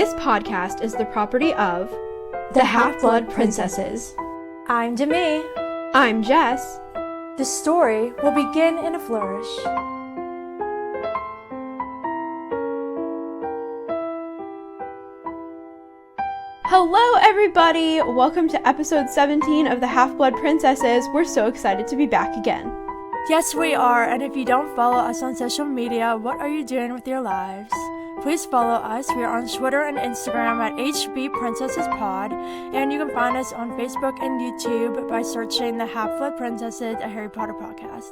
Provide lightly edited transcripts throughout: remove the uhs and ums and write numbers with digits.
This podcast is the property of the Half-Blood Princesses. I'm Demi. I'm Jess. The story will begin in a flourish. Hello everybody! Welcome to episode 17 of the Half-Blood Princesses. We're so excited to be back again. Yes, we are, and if you don't follow us on social media, what are you doing with your lives? Please follow us. We are on Twitter and Instagram at HBPrincessesPod, and you can find us on Facebook and YouTube by searching the Half-Blood Princesses, a Harry Potter podcast.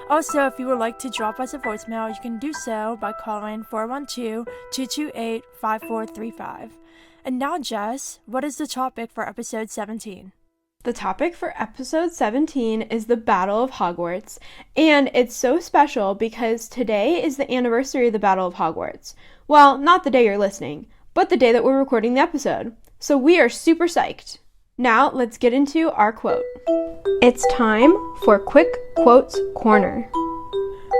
Also, if you would like to drop us a voicemail, you can do so by calling 412-228-5435. And now, Jess, what is the topic for episode 17? The topic for episode 17 is the Battle of Hogwarts, and it's so special because today is the anniversary of the Battle of Hogwarts. Well, not the day you're listening, but the day that we're recording the episode. So we are super psyched. Now, let's get into our quote. It's time for Quick Quotes Corner.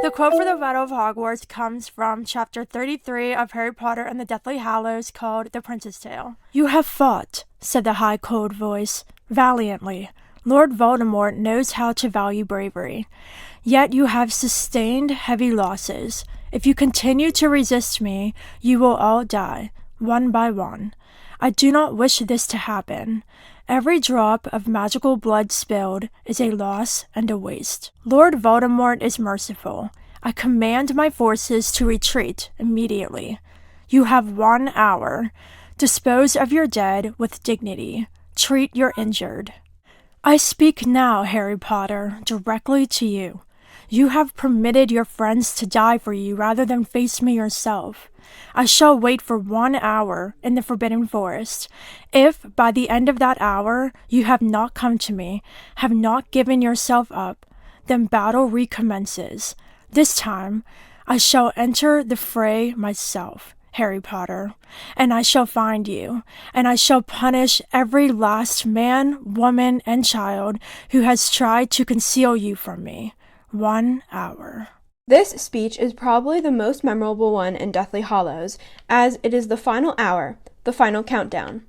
The quote for the Battle of Hogwarts comes from chapter 33 of Harry Potter and the Deathly Hallows, called The Prince's Tale. "You have fought," said the high, cold voice, "valiantly. Lord Voldemort knows how to value bravery. Yet you have sustained heavy losses. If you continue to resist me, you will all die, one by one. I do not wish this to happen. Every drop of magical blood spilled is a loss and a waste. Lord Voldemort is merciful. I command my forces to retreat immediately. You have 1 hour. Dispose of your dead with dignity. Treat your injured. I speak now, Harry Potter, directly to you. You have permitted your friends to die for you rather than face me yourself. I shall wait for 1 hour in the Forbidden Forest. If, by the end of that hour, you have not come to me, have not given yourself up, then battle recommences. This time, I shall enter the fray myself, Harry Potter, and I shall find you, and I shall punish every last man, woman, and child who has tried to conceal you from me. 1 hour. This speech is probably the most memorable one in Deathly Hallows, as it is the final hour, the final countdown.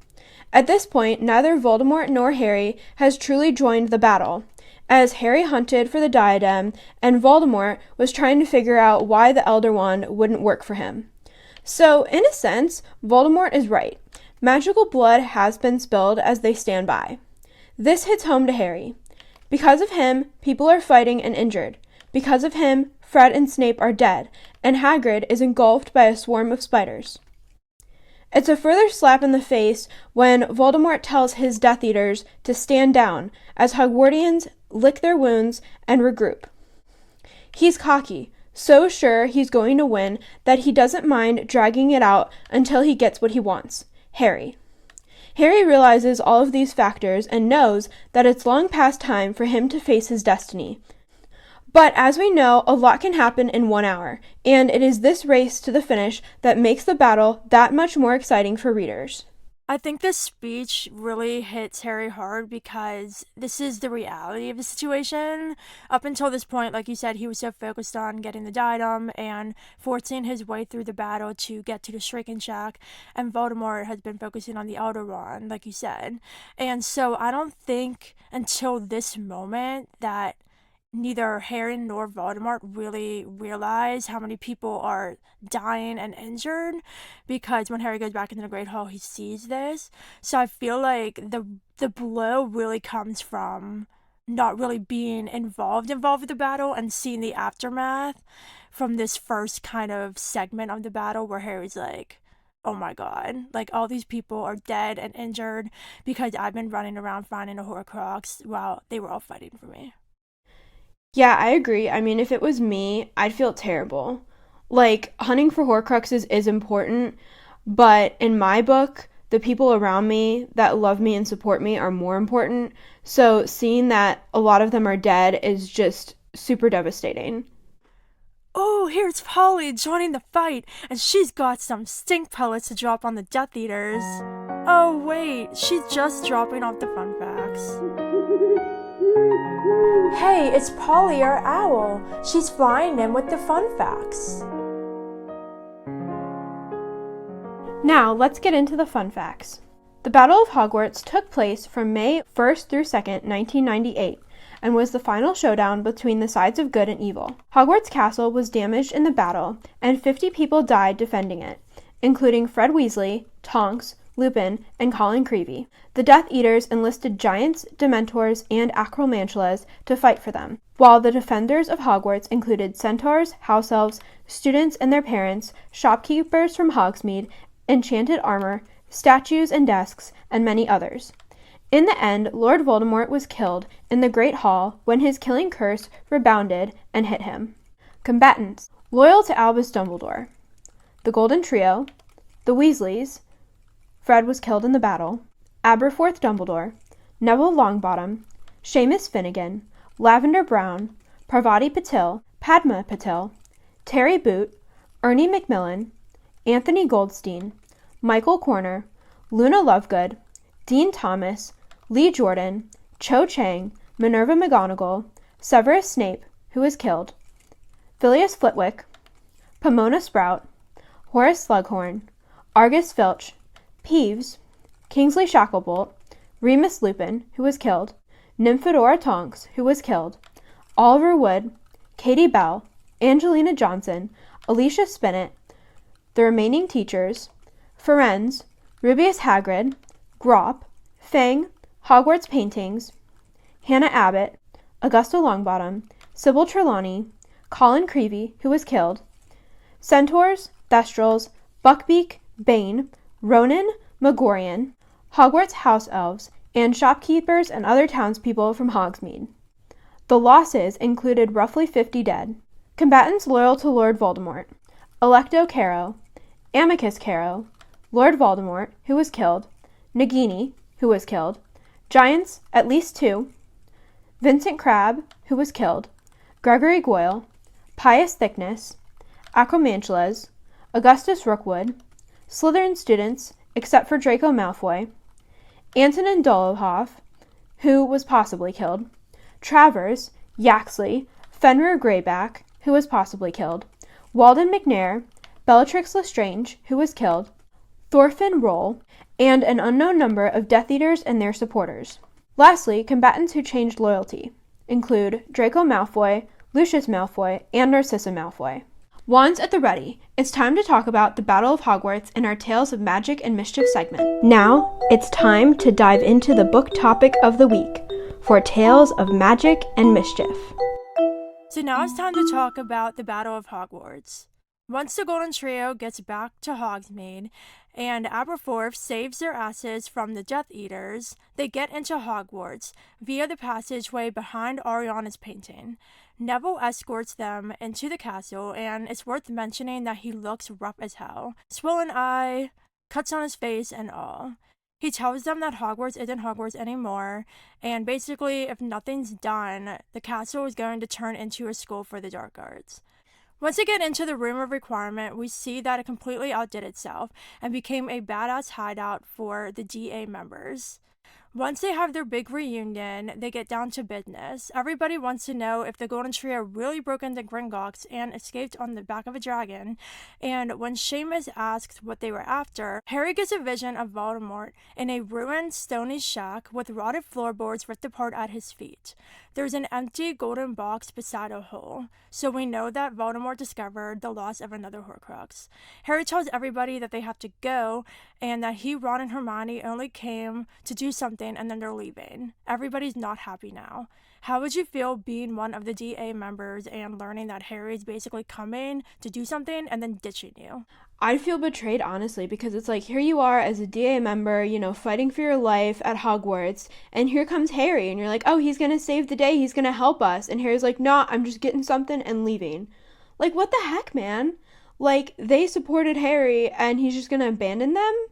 At this point, neither Voldemort nor Harry has truly joined the battle, as Harry hunted for the diadem, and Voldemort was trying to figure out why the Elder Wand wouldn't work for him. So, in a sense, Voldemort is right. Magical blood has been spilled as they stand by. This hits home to Harry. Because of him, people are fighting and injured. Because of him, Fred and Snape are dead, and Hagrid is engulfed by a swarm of spiders. It's a further slap in the face when Voldemort tells his Death Eaters to stand down, as Hogwartians lick their wounds and regroup. He's cocky, so sure he's going to win that he doesn't mind dragging it out until he gets what he wants, Harry. Harry realizes all of these factors and knows that it's long past time for him to face his destiny. But as we know, a lot can happen in 1 hour, and it is this race to the finish that makes the battle that much more exciting for readers. I think this speech really hits Harry hard because this is the reality of the situation. Up until this point, like you said, he was so focused on getting the diadem and forcing his way through the battle to get to the Shrieking Shack, and Voldemort has been focusing on the Elder Wand, like you said. And so I don't think until this moment that neither Harry nor Voldemort really realize how many people are dying and injured, because when Harry goes back into the Great Hall, he sees this. So I feel like the blow really comes from not really being involved with the battle and seeing the aftermath from this first kind of segment of the battle where Harry's like, oh my god, like all these people are dead and injured because I've been running around finding a Horcrux while they were all fighting for me. Yeah, I agree. I mean, if it was me, I'd feel terrible. Like, hunting for Horcruxes is important, but in my book, the people around me that love me and support me are more important. So seeing that a lot of them are dead is just super devastating. Oh, here's Polly joining the fight, and she's got some stink pellets to drop on the Death Eaters. Oh, wait, she's just dropping off the fun facts. Hey, it's Polly, our owl. She's flying in with the fun facts. Now, let's get into the fun facts. The Battle of Hogwarts took place from May 1st through 2nd, 1998, and was the final showdown between the sides of good and evil. Hogwarts Castle was damaged in the battle, and 50 people died defending it, including Fred Weasley, Tonks, Lupin, and Colin Creevey. The Death Eaters enlisted giants, dementors, and acromantulas to fight for them, while the defenders of Hogwarts included centaurs, house elves, students and their parents, shopkeepers from Hogsmeade, enchanted armor, statues and desks, and many others. In the end, Lord Voldemort was killed in the Great Hall when his killing curse rebounded and hit him. Combatants: loyal to Albus Dumbledore, the Golden Trio, the Weasleys, Fred was killed in the battle, Aberforth Dumbledore, Neville Longbottom, Seamus Finnegan, Lavender Brown, Parvati Patil, Padma Patil, Terry Boot, Ernie Macmillan, Anthony Goldstein, Michael Corner, Luna Lovegood, Dean Thomas, Lee Jordan, Cho Chang, Minerva McGonagall, Severus Snape, who was killed, Phileas Flitwick, Pomona Sprout, Horace Slughorn, Argus Filch, Peeves, Kingsley Shacklebolt, Remus Lupin, who was killed, Nymphadora Tonks, who was killed, Oliver Wood, Katie Bell, Angelina Johnson, Alicia Spinnet, the remaining teachers, Firenze, Rubeus Hagrid, Grop, Fang, Hogwarts Paintings, Hannah Abbott, Augusta Longbottom, Sybil Trelawney, Colin Creevey, who was killed, Centaurs, Thestrals, Buckbeak, Bane, Ronan, Megorian, Hogwarts House Elves, and shopkeepers and other townspeople from Hogsmeade. The losses included roughly 50 dead. Combatants loyal to Lord Voldemort: Electo Caro, Amicus Caro, Lord Voldemort, who was killed, Nagini, who was killed, Giants, at least 2, Vincent Crabbe, who was killed, Gregory Goyle, Pius Thickness, Acromantulas, Augustus Rookwood, Slytherin students, except for Draco Malfoy, Antonin Dolohov, who was possibly killed, Travers, Yaxley, Fenrir Greyback, who was possibly killed, Walden McNair, Bellatrix Lestrange, who was killed, Thorfinn Roll, and an unknown number of Death Eaters and their supporters. Lastly, combatants who changed loyalty include Draco Malfoy, Lucius Malfoy, and Narcissa Malfoy. Wands at the ready. It's time to talk about the Battle of Hogwarts in our Tales of Magic and Mischief segment. Now, it's time to dive into the book topic of the week for Tales of Magic and Mischief. So now it's time to talk about the Battle of Hogwarts. Once the Golden Trio gets back to Hogsmeade and Aberforth saves their asses from the Death Eaters, they get into Hogwarts via the passageway behind Ariana's painting. Neville escorts them into the castle, and it's worth mentioning that he looks rough as hell. Swollen eye, cuts on his face, and all. He tells them that Hogwarts isn't Hogwarts anymore, and basically, if nothing's done, the castle is going to turn into a school for the dark arts. Once they get into the Room of Requirement, we see that it completely outdid itself and became a badass hideout for the DA members. Once they have their big reunion, they get down to business. Everybody wants to know if the Golden Trio really broke into Gringotts and escaped on the back of a dragon. And when Seamus asks what they were after, Harry gets a vision of Voldemort in a ruined stony shack with rotted floorboards ripped apart at his feet. There's an empty golden box beside a hole, so we know that Voldemort discovered the loss of another Horcrux. Harry tells everybody that they have to go, and that he, Ron, and Hermione only came to do something and then they're leaving. Everybody's not happy now. How would you feel being one of the DA members and learning that Harry's basically coming to do something and then ditching you? I'd feel betrayed, honestly, because it's like, here you are as a DA member, fighting for your life at Hogwarts, and here comes Harry, and you're like, oh, he's gonna save the day, he's gonna help us, and Harry's like, nah, I'm just getting something and leaving. Like, what the heck, man? Like, they supported Harry, and he's just gonna abandon them?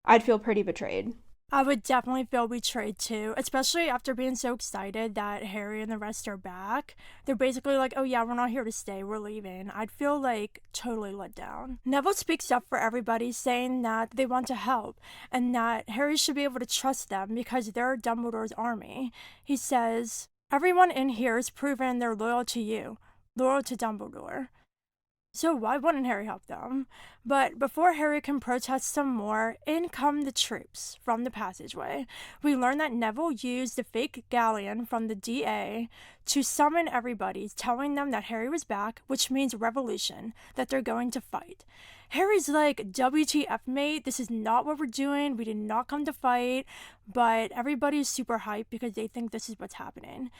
I'd feel pretty betrayed. I would definitely feel betrayed too, especially after being so excited that Harry and the rest are back. They're basically like, oh yeah, we're not here to stay, we're leaving. I'd feel like totally let down. Neville speaks up for everybody, saying that they want to help and that Harry should be able to trust them because they're Dumbledore's army. He says, everyone in here has proven they're loyal to you, loyal to Dumbledore. So why wouldn't Harry help them? But before Harry can protest some more, in come the troops from the passageway. We learn that Neville used the fake galleon from the DA to summon everybody, telling them that Harry was back, which means revolution, that they're going to fight. Harry's like, WTF, mate, this is not what we're doing. We did not come to fight. But everybody's super hyped because they think this is what's happening.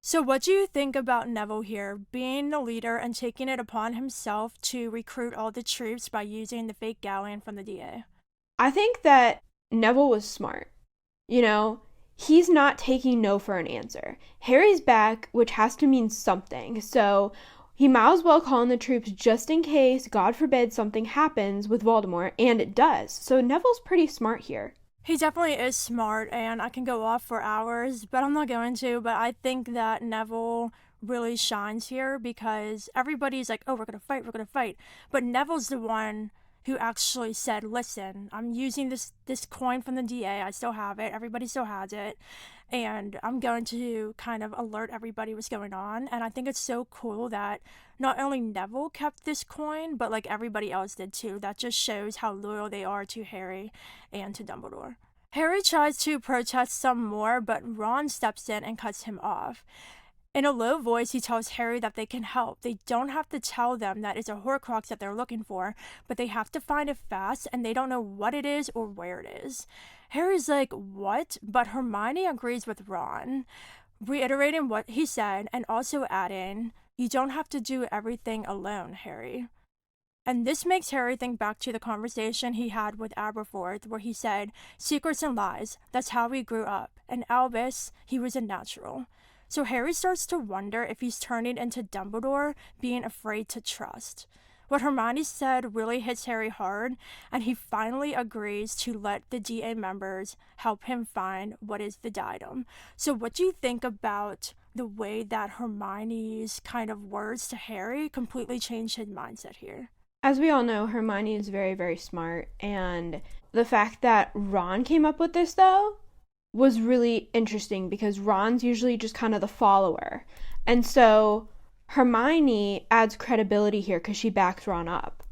So, what do you think about Neville here, being the leader and taking it upon himself to recruit all the troops by using the fake galleon from the DA? I think that Neville was smart. You know, he's not taking no for an answer. Harry's back, which has to mean something. So he might as well call in the troops just in case, God forbid, something happens with Voldemort, and it does. So Neville's pretty smart here. He definitely is smart, and I can go off for hours, but I'm not going to. But I think that Neville really shines here because everybody's like, oh, we're going to fight. But Neville's the one who actually said, listen, I'm using this coin from the DA. I still have it. Everybody still has it. And I'm going to kind of alert everybody what's going on. And I think it's so cool that not only Neville kept this coin, but like everybody else did too. That just shows how loyal they are to Harry and to Dumbledore. Harry tries to protest some more, but Ron steps in and cuts him off. In a low voice, he tells Harry that they can help. They don't have to tell them that it's a Horcrux that they're looking for, but they have to find it fast, and they don't know what it is or where it is. Harry's like, what? But Hermione agrees with Ron, reiterating what he said and also adding, you don't have to do everything alone, Harry. And this makes Harry think back to the conversation he had with Aberforth, where he said, secrets and lies, that's how we grew up. And Albus, he was a natural. So Harry starts to wonder if he's turning into Dumbledore, being afraid to trust. What Hermione said really hits Harry hard, and he finally agrees to let the DA members help him find what is the diadem. So what do you think about the way that Hermione's kind of words to Harry completely changed his mindset here? As we all know, Hermione is very, very smart, and the fact that Ron came up with this, though, was really interesting because Ron's usually just kind of the follower. And so Hermione adds credibility here because she backs Ron up.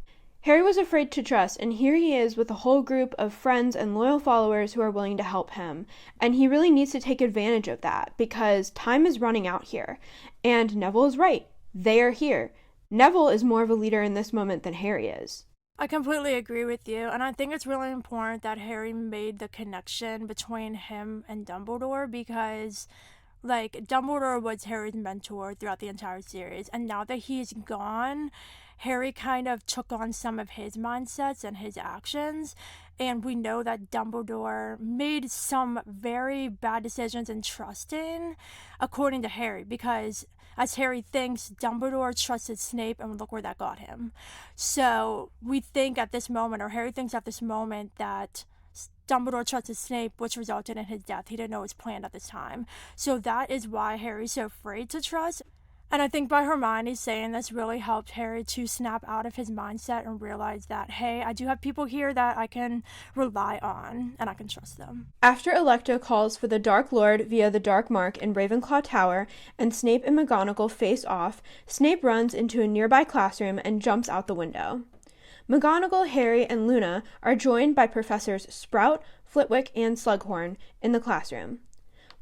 Harry was afraid to trust, and here he is with a whole group of friends and loyal followers who are willing to help him. And he really needs to take advantage of that because time is running out here. And Neville is right. They are here. Neville is more of a leader in this moment than Harry is. I completely agree with you, and I think it's really important that Harry made the connection between him and Dumbledore because, like, Dumbledore was Harry's mentor throughout the entire series, and now that he's gone, Harry kind of took on some of his mindsets and his actions, and we know that Dumbledore made some very bad decisions in trusting, according to Harry, because as Harry thinks, Dumbledore trusted Snape, and look where that got him. So we think at this moment, or Harry thinks at this moment, that Dumbledore trusted Snape, which resulted in his death. He didn't know it was planned at this time. So that is why Harry's so afraid to trust. And I think by Hermione saying this really helped Harry to snap out of his mindset and realize that, hey, I do have people here that I can rely on and I can trust them. After Electo calls for the Dark Lord via the Dark Mark in Ravenclaw Tower and Snape and McGonagall face off, Snape runs into a nearby classroom and jumps out the window. McGonagall, Harry, and Luna are joined by Professors Sprout, Flitwick, and Slughorn in the classroom.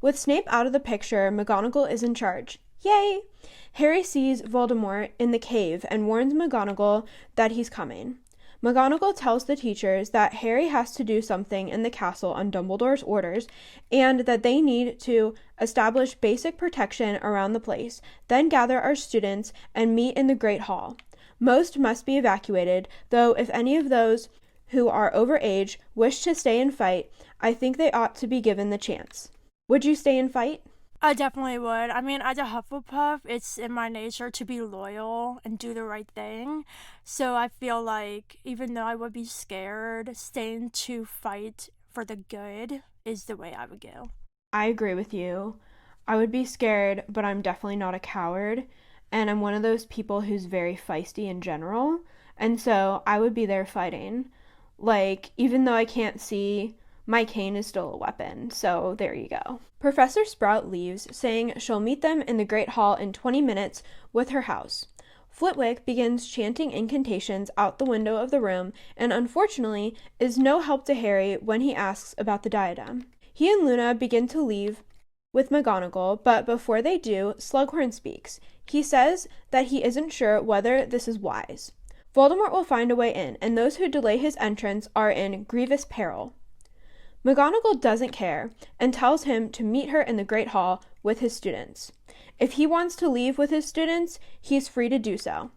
With Snape out of the picture, McGonagall is in charge. Yay! Harry sees Voldemort in the cave and warns McGonagall that he's coming. McGonagall tells the teachers that Harry has to do something in the castle on Dumbledore's orders and that they need to establish basic protection around the place, then gather our students and meet in the Great Hall. Most must be evacuated, though if any of those who are over age wish to stay and fight, I think they ought to be given the chance. Would you stay and fight? I definitely would. I mean, as a Hufflepuff, it's in my nature to be loyal and do the right thing. So I feel like even though I would be scared, staying to fight for the good is the way I would go. I agree with you. I would be scared, but I'm definitely not a coward. And I'm one of those people who's very feisty in general. And so I would be there fighting. Like, even though I can't see, my cane is still a weapon, so there you go. Professor Sprout leaves, saying she'll meet them in the Great Hall in 20 minutes with her house. Flitwick begins chanting incantations out the window of the room and unfortunately is no help to Harry when he asks about the diadem. He and Luna begin to leave with McGonagall, but before they do, Slughorn speaks. He says that he isn't sure whether this is wise. Voldemort will find a way in, and those who delay his entrance are in grievous peril. McGonagall doesn't care and tells him to meet her in the Great Hall with his students. If he wants to leave with his students, he's free to do so.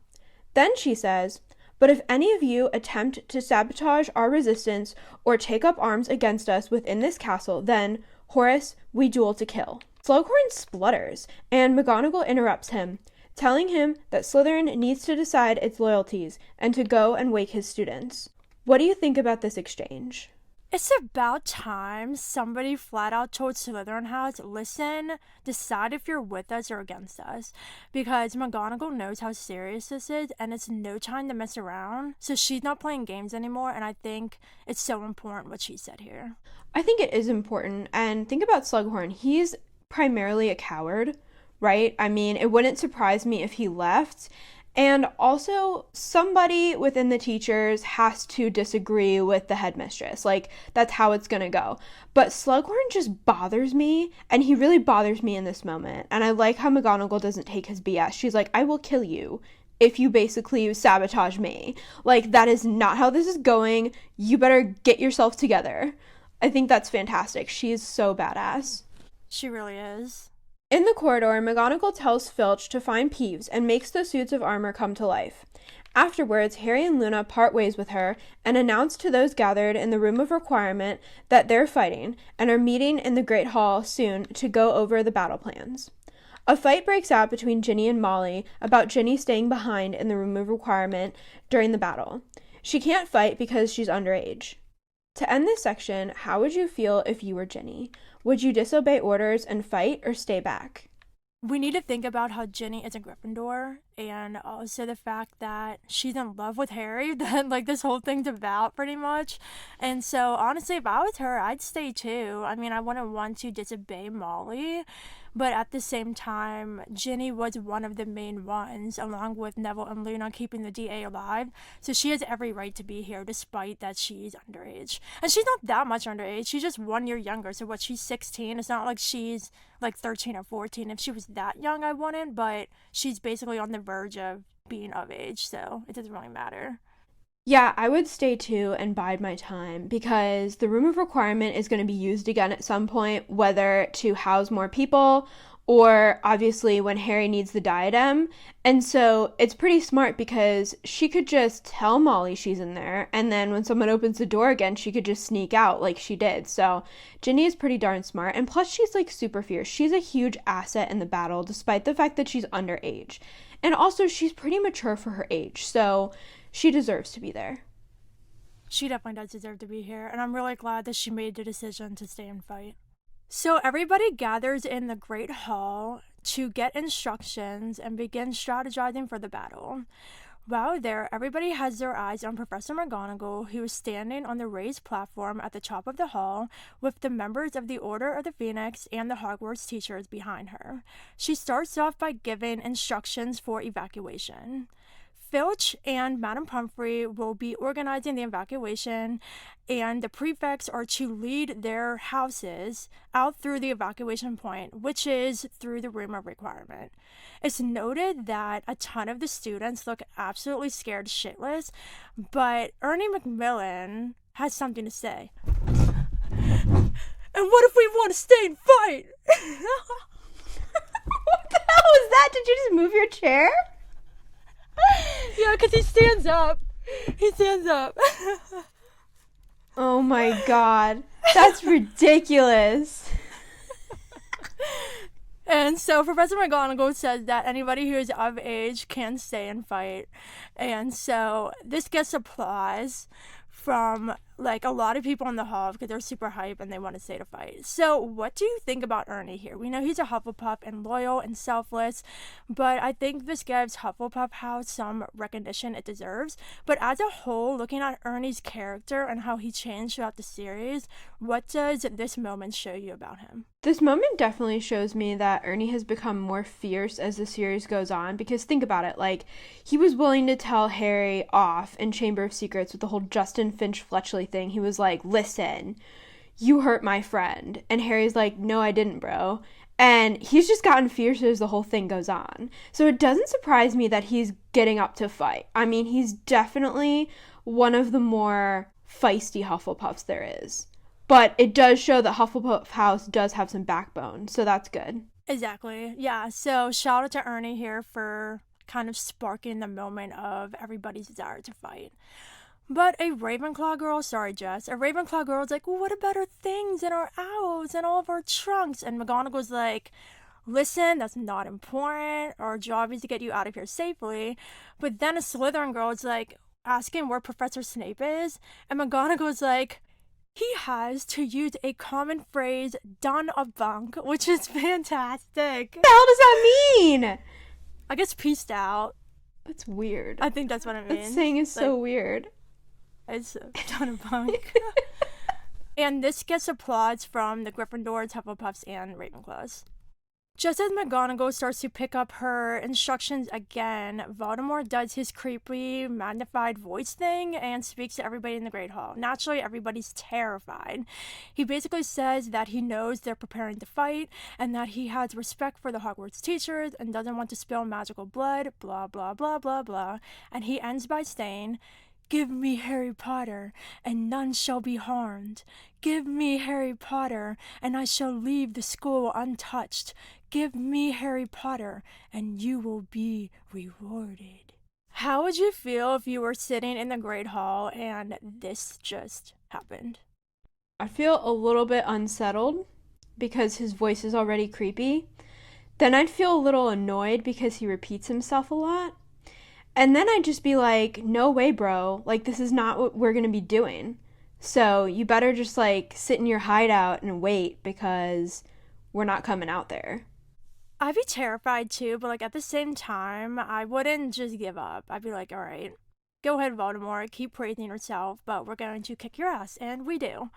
Then she says, "But if any of you attempt to sabotage our resistance or take up arms against us within this castle, then, Horace, we duel to kill." Slughorn splutters, and McGonagall interrupts him, telling him that Slytherin needs to decide its loyalties and to go and wake his students. What do you think about this exchange? It's about time somebody flat out told Slytherin House, listen, decide if you're with us or against us. Because McGonagall knows how serious this is, and it's no time to mess around. So she's not playing games anymore, and I think it's so important what she said here. I think it is important, and think about Slughorn. He's primarily a coward, right? I mean, it wouldn't surprise me if he left. And also, somebody within the teachers has to disagree with the headmistress. Like, that's how it's gonna go. But Slughorn just bothers me, and he really bothers me in this moment. And I like how McGonagall doesn't take his BS. She's like, I will kill you if you basically sabotage me. Like, that is not how this is going. You better get yourself together. I think that's fantastic. She is so badass. She really is. In the corridor, McGonagall tells Filch to find Peeves and makes the suits of armor come to life. Afterwards, Harry and Luna part ways with her and announce to those gathered in the Room of Requirement that they're fighting and are meeting in the Great Hall soon to go over the battle plans. A fight breaks out between Ginny and Molly about Ginny staying behind in the Room of Requirement during the battle. She can't fight because she's underage. To end this section, how would you feel if you were Ginny? Would you disobey orders and fight or stay back? We need to think about how Ginny is a Gryffindor, and also the fact that she's in love with Harry, that like this whole thing's about pretty much. And so honestly, if I was her, I'd stay too. I mean, I wouldn't want to disobey Molly, but at the same time, Ginny was one of the main ones, along with Neville and Luna, keeping the DA alive. So she has every right to be here, despite that she's underage. And she's not that much underage. She's just 1 year younger. So what, she's 16? It's not like she's like 13 or 14. If she was that young, I wouldn't. But she's basically on the verge of being of age. So it doesn't really matter. Yeah, I would stay too and bide my time because the Room of Requirement is going to be used again at some point, whether to house more people or obviously when Harry needs the diadem. And so it's pretty smart because she could just tell Molly she's in there, and then when someone opens the door again, she could just sneak out like she did. So Ginny is pretty darn smart, and plus she's like super fierce. She's a huge asset in the battle despite the fact that she's underage. And also she's pretty mature for her age, so she deserves to be there. She definitely does deserve to be here, and I'm really glad that she made the decision to stay and fight. So everybody gathers in the Great Hall to get instructions and begin strategizing for the battle. While there, everybody has their eyes on Professor McGonagall, who is standing on the raised platform at the top of the hall with the members of the Order of the Phoenix and the Hogwarts teachers behind her. She starts off by giving instructions for evacuation. Filch and Madame Pomfrey will be organizing the evacuation, and the prefects are to lead their houses out through the evacuation point, which is through the Room of Requirement. It's noted that a ton of the students look absolutely scared shitless, but Ernie Macmillan has something to say. And what if we want to stay and fight? What the hell was that? Did you just move your chair? Yeah, because he stands up. He stands up. Oh my god. That's ridiculous. And so Professor McGonagall says that anybody who is of age can stay and fight. And so this gets applause from like a lot of people in the hall because they're super hype and they want to stay to fight. So what do you think about Ernie here? We know he's a Hufflepuff and loyal and selfless, but I think this gives Hufflepuff House some recognition it deserves. But as a whole, looking at Ernie's character and how he changed throughout the series, what does this moment show you about him? This moment definitely shows me that Ernie has become more fierce as the series goes on, because think about it, like, he was willing to tell Harry off in Chamber of Secrets with the whole Justin Finch-Fletchley thing. He was like, listen, you hurt my friend. And Harry's like, no, I didn't, bro. And he's just gotten fiercer as the whole thing goes on. So it doesn't surprise me that he's getting up to fight. I mean, he's definitely one of the more feisty Hufflepuffs there is. But it does show that Hufflepuff House does have some backbone, so that's good. Exactly. Yeah. So shout out to Ernie here for kind of sparking the moment of everybody's desire to fight. But a Ravenclaw girl, sorry Jess, a Ravenclaw girl's like, well, what about our things and our owls and all of our trunks? And McGonagall's like, listen, that's not important. Our job is to get you out of here safely. But then a Slytherin girl is like asking where Professor Snape is. And McGonagall's like, he has, to use a common phrase, done a bunk, which is fantastic. What the hell does that mean? I guess peaced out. That's weird. I think that's what it means. That saying is so weird. It's done a bunk. And this gets applause from the Gryffindors, Hufflepuffs, and Ravenclaws. Just as McGonagall starts to pick up her instructions again, Voldemort does his creepy, magnified voice thing and speaks to everybody in the Great Hall. Naturally, everybody's terrified. He basically says that he knows they're preparing to fight and that he has respect for the Hogwarts teachers and doesn't want to spill magical blood, blah, blah, blah, blah, blah. And he ends by saying, "Give me Harry Potter, and none shall be harmed. Give me Harry Potter, and I shall leave the school untouched. Give me Harry Potter, and you will be rewarded." How would you feel if you were sitting in the Great Hall and this just happened? I feel a little bit unsettled because his voice is already creepy. Then I'd feel a little annoyed because he repeats himself a lot. And then I'd just be like, no way, bro. Like, this is not what we're going to be doing. So you better just, like, sit in your hideout and wait because we're not coming out there. I'd be terrified too, but like at the same time, I wouldn't just give up. I'd be like, all right, go ahead, Voldemort, keep praising yourself, but we're going to kick your ass, and we do.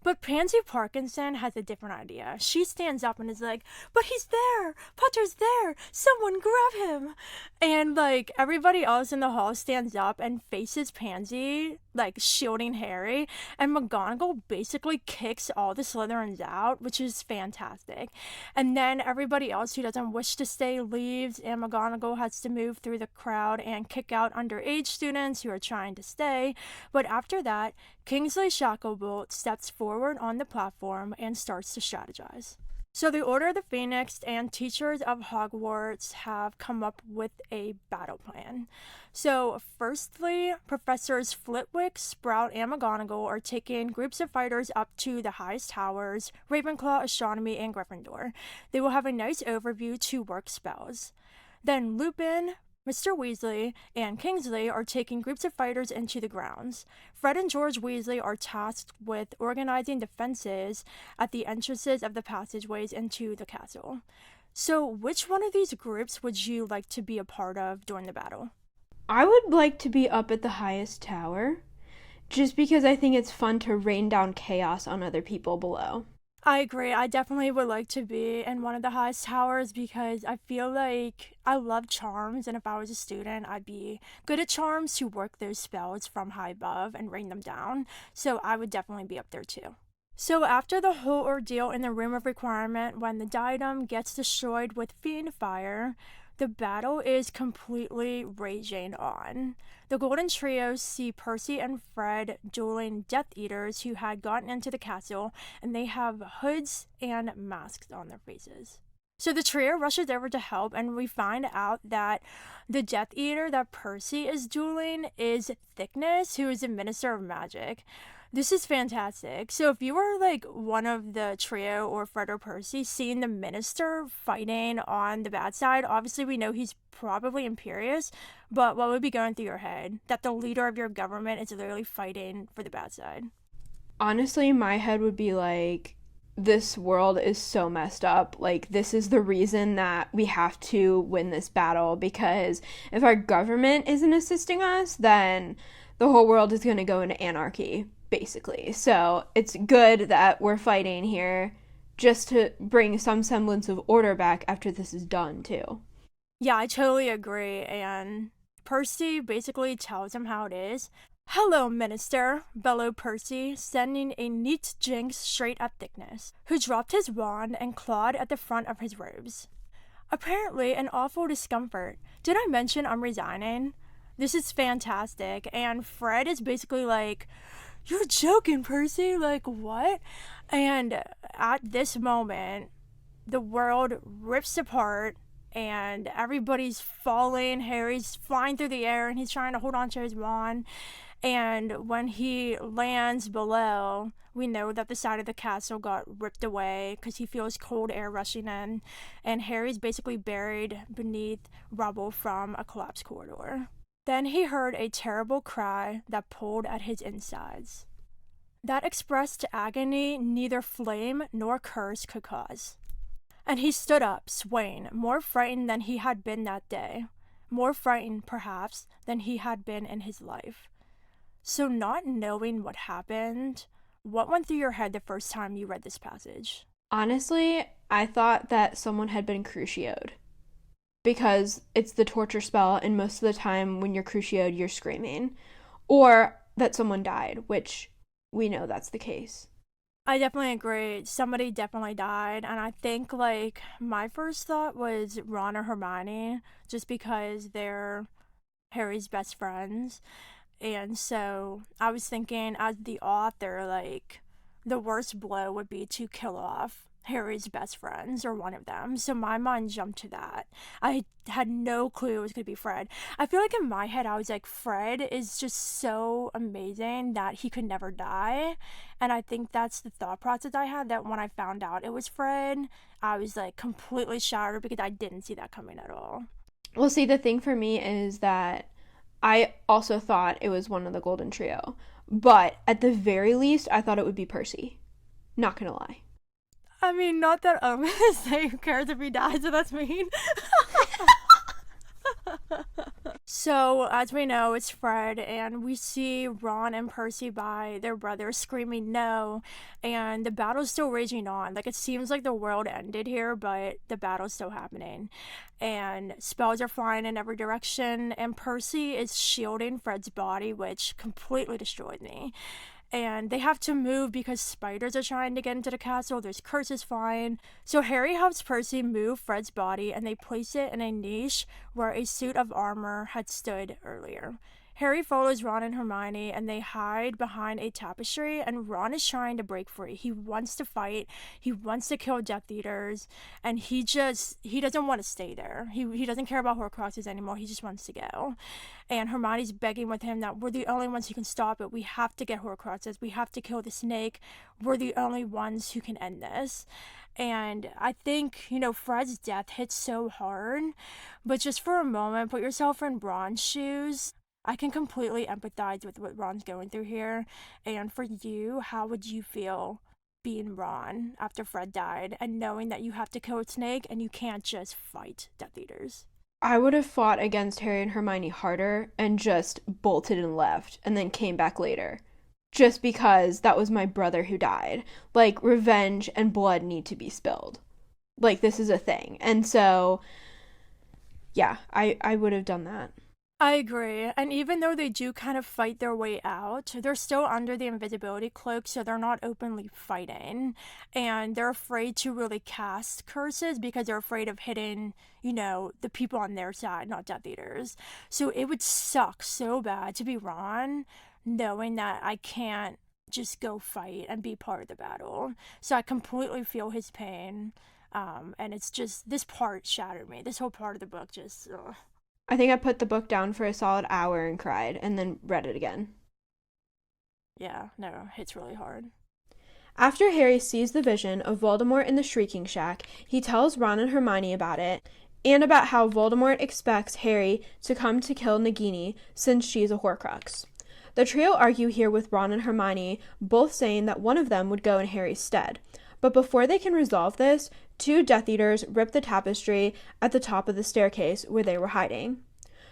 But Pansy Parkinson has a different idea. She stands up and is like, but he's there! Potter's there! Someone grab him! And, like, everybody else in the hall stands up and faces Pansy, like, shielding Harry. And McGonagall basically kicks all the Slytherins out, which is fantastic. And then everybody else who doesn't wish to stay leaves, and McGonagall has to move through the crowd and kick out underage students who are trying to stay. But after that, Kingsley Shacklebolt steps forward on the platform and starts to strategize. So the Order of the Phoenix and teachers of Hogwarts have come up with a battle plan. So firstly, Professors Flitwick, Sprout, and McGonagall are taking groups of fighters up to the highest towers, Ravenclaw, Astronomy, and Gryffindor. They will have a nice overview to work spells. Then Lupin, Mr. Weasley, and Kingsley are taking groups of fighters into the grounds. Fred and George Weasley are tasked with organizing defenses at the entrances of the passageways into the castle. So, which one of these groups would you like to be a part of during the battle? I would like to be up at the highest tower, just because I think it's fun to rain down chaos on other people below. I agree. I definitely would like to be in one of the highest towers because I feel like I love charms, and if I was a student, I'd be good at charms to work those spells from high above and rain them down. So I would definitely be up there too. So after the whole ordeal in the Room of Requirement, when the diadem gets destroyed with fiend fire, the battle is completely raging on. The Golden Trio see Percy and Fred dueling Death Eaters who had gotten into the castle, and they have hoods and masks on their faces. So the trio rushes over to help, and we find out that the Death Eater that Percy is dueling is Thickness, who is a Minister of Magic. This is fantastic. So if you were like one of the trio or Fred or Percy seeing the Minister fighting on the bad side, obviously we know he's probably imperious, but what would be going through your head? That the leader of your government is literally fighting for the bad side. Honestly, my head would be like, this world is so messed up. Like, this is the reason that we have to win this battle, because if our government isn't assisting us, then the whole world is going to go into anarchy, basically. So it's good that we're fighting here just to bring some semblance of order back after this is done, too. Yeah, I totally agree. And Percy basically tells him how it is. Hello, Minister, bellowed Percy, sending a neat jinx straight at Thickness, who dropped his wand and clawed at the front of his robes. Apparently, an awful discomfort. Did I mention I'm resigning? This is fantastic. And Fred is basically like, you're joking, Percy? Like, what? And at this moment, the world rips apart and everybody's falling. Harry's flying through the air and he's trying to hold on to his wand. And when he lands below, we know that the side of the castle got ripped away because he feels cold air rushing in. And Harry's basically buried beneath rubble from a collapsed corridor. Then he heard a terrible cry that pulled at his insides, that expressed agony neither flame nor curse could cause. And he stood up, swaying, more frightened than he had been that day, more frightened, perhaps, than he had been in his life. So, not knowing what happened, what went through your head the first time you read this passage? Honestly, I thought that someone had been crucioed, because it's the torture spell, and most of the time when you're crucioed, you're screaming. Or that someone died, which we know that's the case. I definitely agree. Somebody definitely died. And I think, like, my first thought was Ron or Hermione, just because they're Harry's best friends. And so I was thinking, as the author, like, the worst blow would be to kill off Harry's best friends or one of them. So my mind jumped to that. I had no clue it was going to be Fred. I feel like in my head, I was like, Fred is just so amazing that he could never die. And I think that's the thought process I had, that when I found out it was Fred, I was like completely shattered because I didn't see that coming at all. Well, see, the thing for me is that I also thought it was one of the Golden Trio. But at the very least, I thought it would be Percy. Not gonna lie. I mean, not that I'm gonna say who cares if he dies, so that's mean. So, as we know, it's Fred, and we see Ron and Percy by their brother screaming no, and the battle's still raging on. Like, it seems like the world ended here, but the battle's still happening. And spells are flying in every direction, and Percy is shielding Fred's body, which completely destroyed me. And they have to move because spiders are trying to get into the castle. There's curses flying. So Harry helps Percy move Fred's body, and they place it in a niche where a suit of armor had stood earlier. Harry follows Ron and Hermione, and they hide behind a tapestry, and Ron is trying to break free. He wants to fight. He wants to kill Death Eaters, and he doesn't want to stay there. He doesn't care about Horcruxes anymore. He just wants to go. And Hermione's begging with him that we're the only ones who can stop it. We have to get Horcruxes. We have to kill the snake. We're the only ones who can end this. And I think, Fred's death hits so hard, but just for a moment, put yourself in Ron's shoes. I can completely empathize with what Ron's going through here. And for you, how would you feel being Ron after Fred died and knowing that you have to kill a snake and you can't just fight Death Eaters? I would have fought against Harry and Hermione harder and just bolted and left and then came back later. Just because that was my brother who died. Like, revenge and blood need to be spilled. Like, this is a thing. And so, yeah, I would have done that. I agree. And even though they do kind of fight their way out, they're still under the invisibility cloak, so they're not openly fighting. And they're afraid to really cast curses because they're afraid of hitting, the people on their side, not Death Eaters. So it would suck so bad to be Ron, knowing that I can't just go fight and be part of the battle. So I completely feel his pain. And it's just, this part shattered me. This whole part of the book just, ugh. I think I put the book down for a solid hour and cried, and then read it again. Yeah, no, it's really hard. After Harry sees the vision of Voldemort in the Shrieking Shack, he tells Ron and Hermione about it, and about how Voldemort expects Harry to come to kill Nagini since she's a Horcrux. The trio argue here with Ron and Hermione, both saying that one of them would go in Harry's stead. But before they can resolve this, two Death Eaters rip the tapestry at the top of the staircase where they were hiding.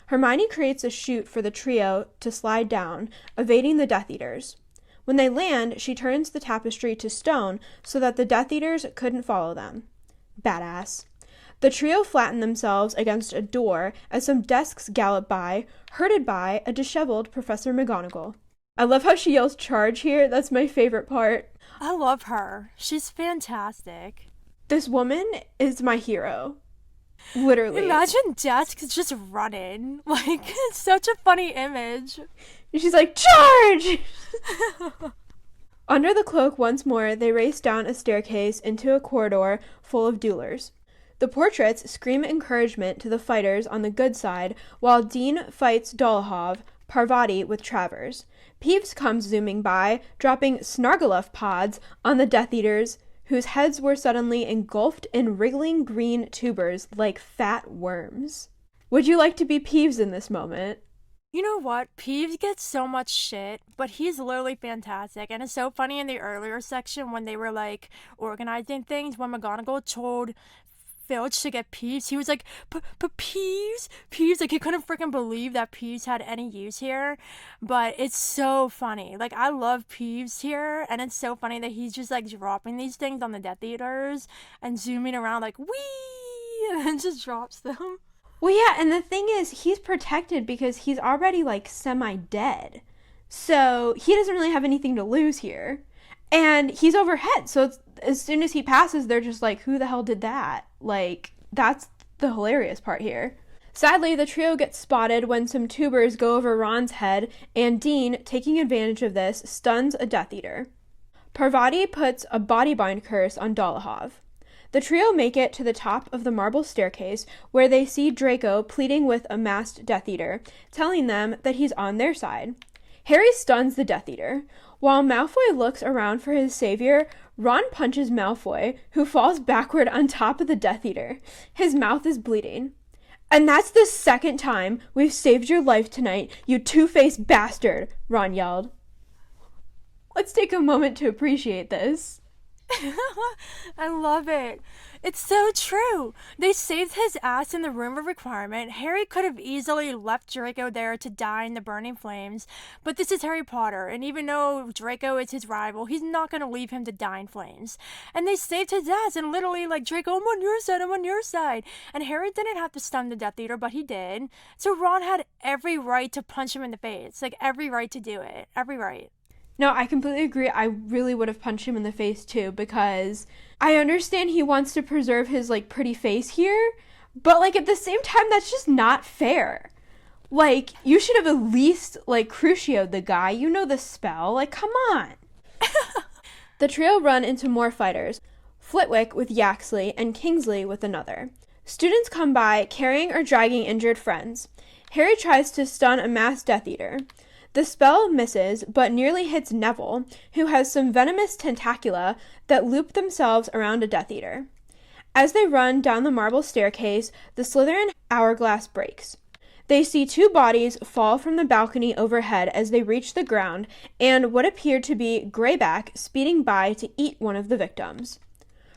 Hermione creates a chute for the trio to slide down, evading the Death Eaters. When they land, she turns the tapestry to stone so that the Death Eaters couldn't follow them. Badass. The trio flatten themselves against a door as some desks gallop by, herded by a disheveled Professor McGonagall. I love how she yells charge here. That's my favorite part. I love her. She's fantastic. This woman is my hero. Literally. Imagine desks just running. Like, it's such a funny image. She's like, charge! Under the cloak once more, they race down a staircase into a corridor full of duelers. The portraits scream encouragement to the fighters on the good side, while Dean fights Dolohov, Parvati with Travers. Peeves comes zooming by, dropping Snargaluff pods on the Death Eaters, whose heads were suddenly engulfed in wriggling green tubers like fat worms. Would you like to be Peeves in this moment? You know what? Peeves gets so much shit, but he's literally fantastic. And it's so funny in the earlier section when they were, like, organizing things, when McGonagall told Filch to get Peeves, he was like, but Peeves? Peeves? Like, he couldn't freaking believe that Peeves had any use here. But it's so funny. Like, I love Peeves here, and it's so funny that he's just, like, dropping these things on the Death Eaters and zooming around like, whee! And then just drops them. Well, yeah, and the thing is, he's protected because he's already, like, semi-dead. So, he doesn't really have anything to lose here. And he's overhead, so as soon as he passes, they're just like, who the hell did that? Like, that's the hilarious part here. Sadly, the trio gets spotted when some tubers go over Ron's head, and Dean, taking advantage of this, stuns a Death Eater. Parvati puts a bodybind curse on Dolohov. The trio make it to the top of the marble staircase, where they see Draco pleading with a masked Death Eater, telling them that he's on their side. Harry stuns the Death Eater. While Malfoy looks around for his savior, Ron punches Malfoy, who falls backward on top of the Death Eater. His mouth is bleeding. And that's the second time we've saved your life tonight, you two-faced bastard, Ron yelled. Let's take a moment to appreciate this. I love it. It's so true. They saved his ass in the room of requirement. Harry could have easily left Draco there to die in the burning flames, but this is Harry Potter, and even though Draco is his rival, he's not going to leave him to die in flames. And they saved his ass, and literally, like, Draco, I'm on your side, I'm on your side. And Harry didn't have to stun the Death Eater, but he did. So Ron had every right to punch him in the face. Like, every right to do it. Every right. No, I completely agree. I really would have punched him in the face too, because I understand he wants to preserve his, like, pretty face here, but, like, at the same time, that's just not fair. Like, you should have at least, like, Crucio'd the guy. You know the spell. Like, come on. The trio run into more fighters, Flitwick with Yaxley and Kingsley with another. Students come by, carrying or dragging injured friends. Harry tries to stun a masked Death Eater. The spell misses, but nearly hits Neville, who has some venomous tentacula that loop themselves around a Death Eater. As they run down the marble staircase, the Slytherin hourglass breaks. They see two bodies fall from the balcony overhead as they reach the ground, and what appeared to be Greyback speeding by to eat one of the victims.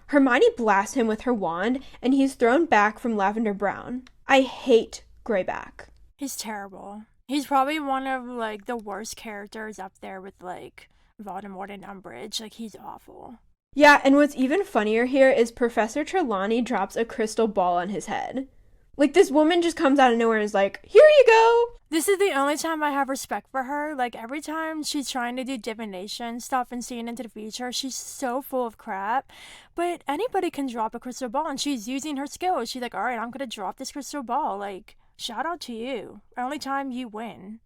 Hermione blasts him with her wand, and he's thrown back from Lavender Brown. I hate Greyback. He's terrible. He's probably one of, like, the worst characters up there with, like, Voldemort and Umbridge. Like, he's awful. Yeah, and what's even funnier here is Professor Trelawney drops a crystal ball on his head. Like, this woman just comes out of nowhere and is like, here you go! This is the only time I have respect for her. Like, every time she's trying to do divination stuff and seeing into the future, she's so full of crap. But anybody can drop a crystal ball, and she's using her skills. She's like, alright, I'm gonna drop this crystal ball. Like, shout out to you. Only time you win.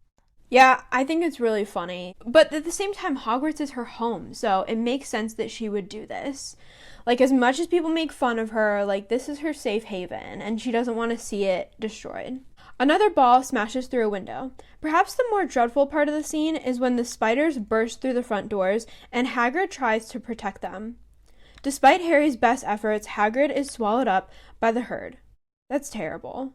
Yeah, I think it's really funny. But at the same time, Hogwarts is her home, so it makes sense that she would do this. Like, as much as people make fun of her, like, this is her safe haven, and she doesn't want to see it destroyed. Another ball smashes through a window. Perhaps the more dreadful part of the scene is when the spiders burst through the front doors, and Hagrid tries to protect them. Despite Harry's best efforts, Hagrid is swallowed up by the herd. That's terrible.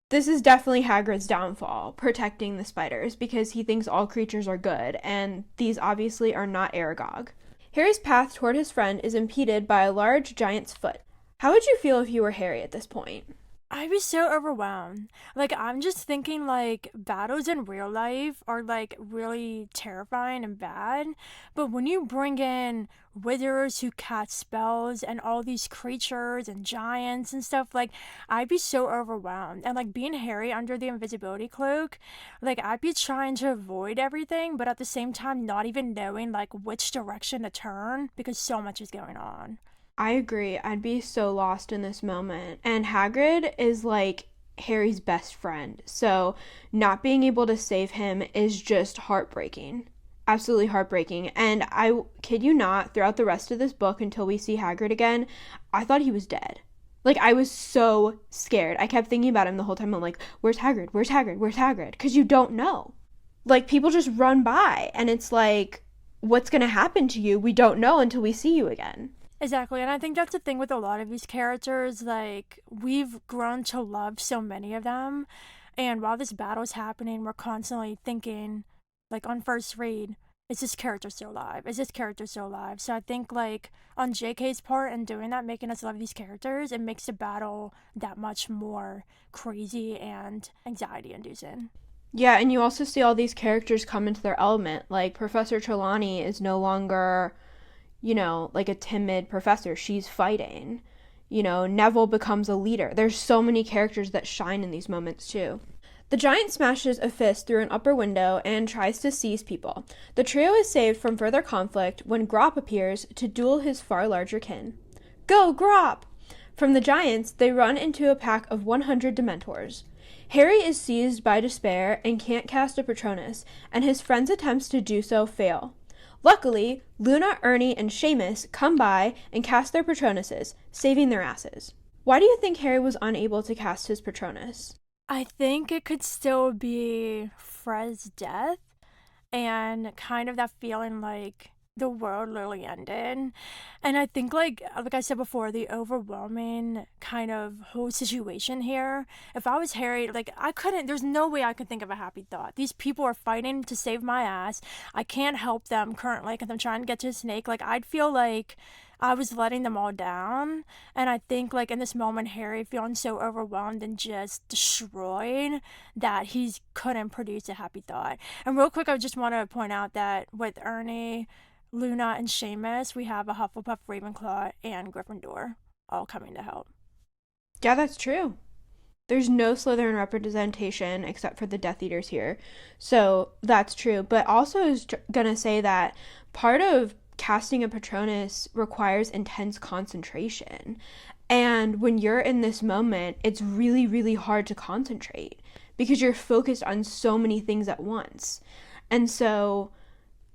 This is definitely Hagrid's downfall, protecting the spiders, because he thinks all creatures are good, and these obviously are not Aragog. Harry's path toward his friend is impeded by a large giant's foot. How would you feel if you were Harry at this point? I'd be so overwhelmed. Like, I'm just thinking, like, battles in real life are, like, really terrifying and bad. But when you bring in wizards who cast spells and all these creatures and giants and stuff, like, I'd be so overwhelmed. And, like, being Harry under the invisibility cloak, like, I'd be trying to avoid everything, but at the same time, not even knowing, like, which direction to turn because so much is going on. I agree. I'd be so lost in this moment. And Hagrid is like Harry's best friend. So not being able to save him is just heartbreaking. Absolutely heartbreaking. And I kid you not, throughout the rest of this book until we see Hagrid again, I thought he was dead. Like, I was so scared. I kept thinking about him the whole time. I'm like, where's Hagrid? Where's Hagrid? Where's Hagrid? Because you don't know. Like, people just run by. And it's like, what's going to happen to you? We don't know until we see you again. Exactly, and I think that's the thing with a lot of these characters, like, we've grown to love so many of them, and while this battle's happening, we're constantly thinking, like, on first read, is this character still alive? Is this character still alive? So I think, like, on JK's part and doing that, making us love these characters, it makes the battle that much more crazy and anxiety-inducing. Yeah, and you also see all these characters come into their element. Like, Professor Trelawney is no longer, like a timid professor. She's fighting. Neville becomes a leader. There's so many characters that shine in these moments too. The giant smashes a fist through an upper window and tries to seize people. The trio is saved from further conflict when Grop appears to duel his far larger kin. Go, Grop! From the giants, they run into a pack of 100 Dementors. Harry is seized by despair and can't cast a Patronus, and his friends' attempts to do so fail. Luckily, Luna, Ernie, and Seamus come by and cast their Patronuses, saving their asses. Why do you think Harry was unable to cast his Patronus? I think it could still be Fred's death and kind of that feeling like the world literally ended. And I think like I said before, the overwhelming kind of whole situation here. If I was Harry, like there's no way I could think of a happy thought. These people are fighting to save my ass. I can't help them currently because I'm trying to get to the snake. Like I'd feel like I was letting them all down. And I think like in this moment, Harry feeling so overwhelmed and just destroyed that he couldn't produce a happy thought. And real quick, I just want to point out that with Ernie, Luna, and Seamus, we have a Hufflepuff, Ravenclaw, and Gryffindor all coming to help. Yeah, that's true. There's no Slytherin representation except for the Death Eaters here. So that's true. But also is going to say that part of casting a Patronus requires intense concentration. And when you're in this moment, it's really, really hard to concentrate because you're focused on so many things at once. And so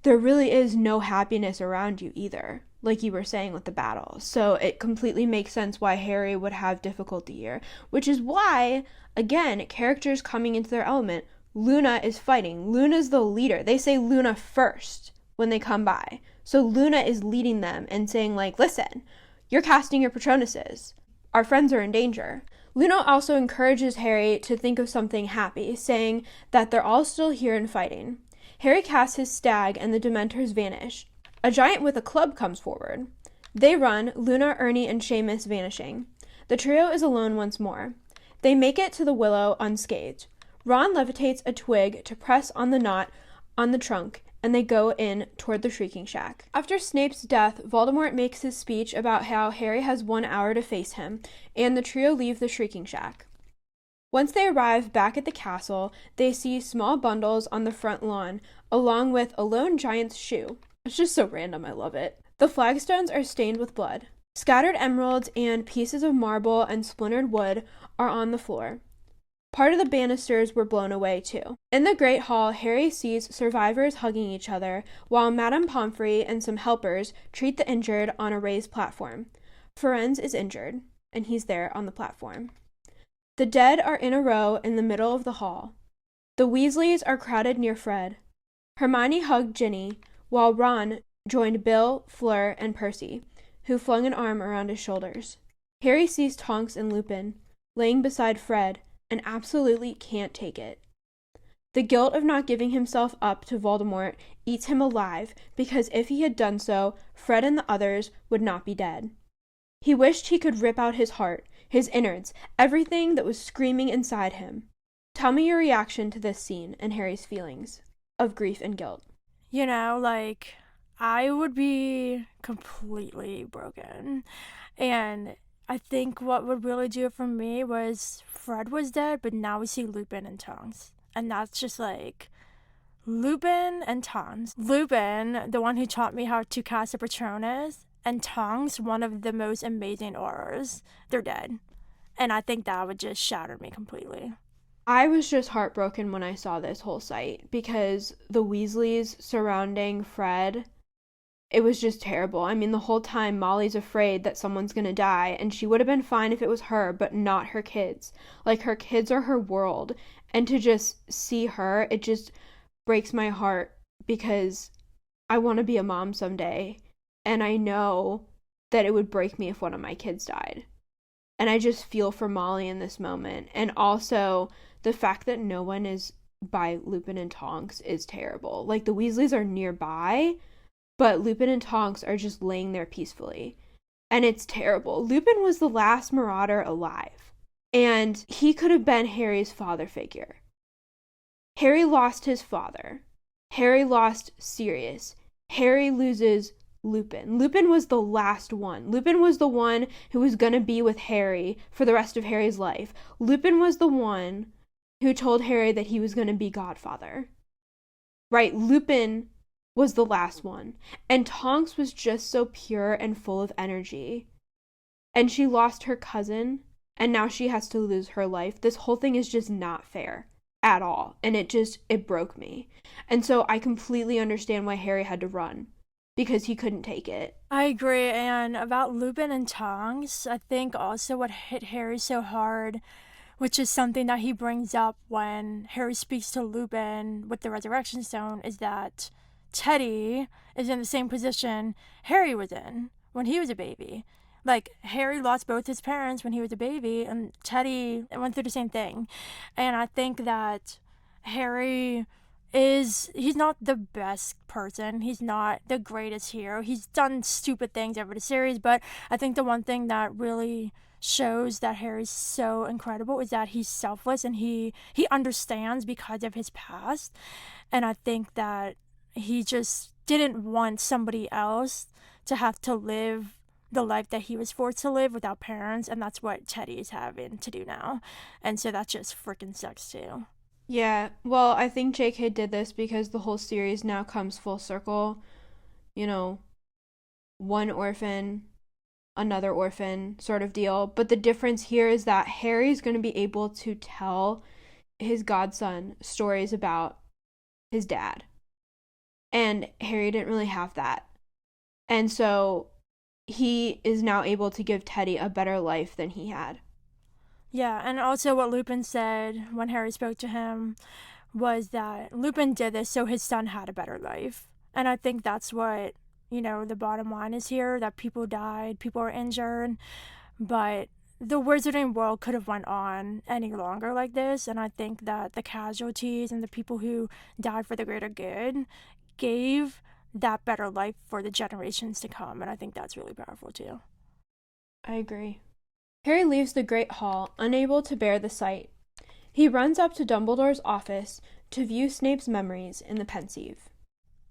there really is no happiness around you either, like you were saying with the battle. So it completely makes sense why Harry would have difficulty here, which is why, again, characters coming into their element, Luna is fighting. Luna's the leader. They say Luna first when they come by. So Luna is leading them and saying, like, listen, you're casting your Patronuses. Our friends are in danger. Luna also encourages Harry to think of something happy, saying that they're all still here and fighting. Harry casts his stag and the Dementors vanish. A giant with a club comes forward. They run, Luna, Ernie, and Seamus vanishing. The trio is alone once more. They make it to the willow unscathed. Ron levitates a twig to press on the knot on the trunk, and they go in toward the Shrieking Shack. After Snape's death, Voldemort makes his speech about how Harry has 1 hour to face him, and the trio leave the Shrieking Shack. Once they arrive back at the castle, they see small bundles on the front lawn, along with a lone giant's shoe. It's just so random, I love it. The flagstones are stained with blood. Scattered emeralds and pieces of marble and splintered wood are on the floor. Part of the banisters were blown away, too. In the Great Hall, Harry sees survivors hugging each other, while Madame Pomfrey and some helpers treat the injured on a raised platform. Firenze is injured, and he's there on the platform. The dead are in a row in the middle of the hall. The Weasleys are crowded near Fred. Hermione hugged Ginny, while Ron joined Bill, Fleur, and Percy, who flung an arm around his shoulders. Harry sees Tonks and Lupin, laying beside Fred, and absolutely can't take it. The guilt of not giving himself up to Voldemort eats him alive because if he had done so, Fred and the others would not be dead. He wished he could rip out his heart, his innards, everything that was screaming inside him. Tell me your reaction to this scene and Harry's feelings of grief and guilt. You know, like, I would be completely broken. And I think what would really do it for me was Fred was dead, but now we see Lupin and Tonks. And that's just like Lupin and Tonks. Lupin, the one who taught me how to cast a Patronus, and Tonks, one of the most amazing aurors. They're dead. And I think that would just shatter me completely. I was just heartbroken when I saw this whole sight because the Weasleys surrounding Fred, it was just terrible. I mean, the whole time Molly's afraid that someone's gonna die, and she would have been fine if it was her, but not her kids. Like, her kids are her world, and to just see her, it just breaks my heart because I want to be a mom someday, and I know that it would break me if one of my kids died. And I just feel for Molly in this moment. And also, the fact that no one is by Lupin and Tonks is terrible. Like, the Weasleys are nearby, but Lupin and Tonks are just laying there peacefully. And it's terrible. Lupin was the last Marauder alive, and he could have been Harry's father figure. Harry lost his father. Harry lost Sirius. Harry loses Lupin. Lupin was the last one. Lupin was the one who was going to be with Harry for the rest of Harry's life. Lupin was the one who told Harry that he was going to be Godfather. Right? Lupin was the last one. And Tonks was just so pure and full of energy. And she lost her cousin, and now she has to lose her life. This whole thing is just not fair at all. And it broke me. And so I completely understand why Harry had to run, because he couldn't take it. I agree. And about Lupin and Tonks, I think also what hit Harry so hard, which is something that he brings up when Harry speaks to Lupin with the Resurrection Stone, is that Teddy is in the same position Harry was in when he was a baby. Like, Harry lost both his parents when he was a baby, and Teddy went through the same thing. And I think that Harry he's not the best person. He's not the greatest hero. He's done stupid things over the series, but I think the one thing that really shows that Harry's so incredible is that he's selfless and he understands because of his past. And I think that he just didn't want somebody else to have to live the life that he was forced to live without parents, and that's what Teddy is having to do now. And so that just freaking sucks too. Yeah, well, I think JK did this because the whole series now comes full circle. You know, one orphan, another orphan sort of deal. But the difference here is that Harry's going to be able to tell his godson stories about his dad. And Harry didn't really have that. And so he is now able to give Teddy a better life than he had. Yeah, and also what Lupin said when Harry spoke to him was that Lupin did this so his son had a better life. And I think that's what, the bottom line is here, that people died, people were injured, but the wizarding world could have went on any longer like this, and I think that the casualties and the people who died for the greater good gave that better life for the generations to come, and I think that's really powerful too. I agree. Harry leaves the Great Hall, unable to bear the sight. He runs up to Dumbledore's office to view Snape's memories in the Pensieve.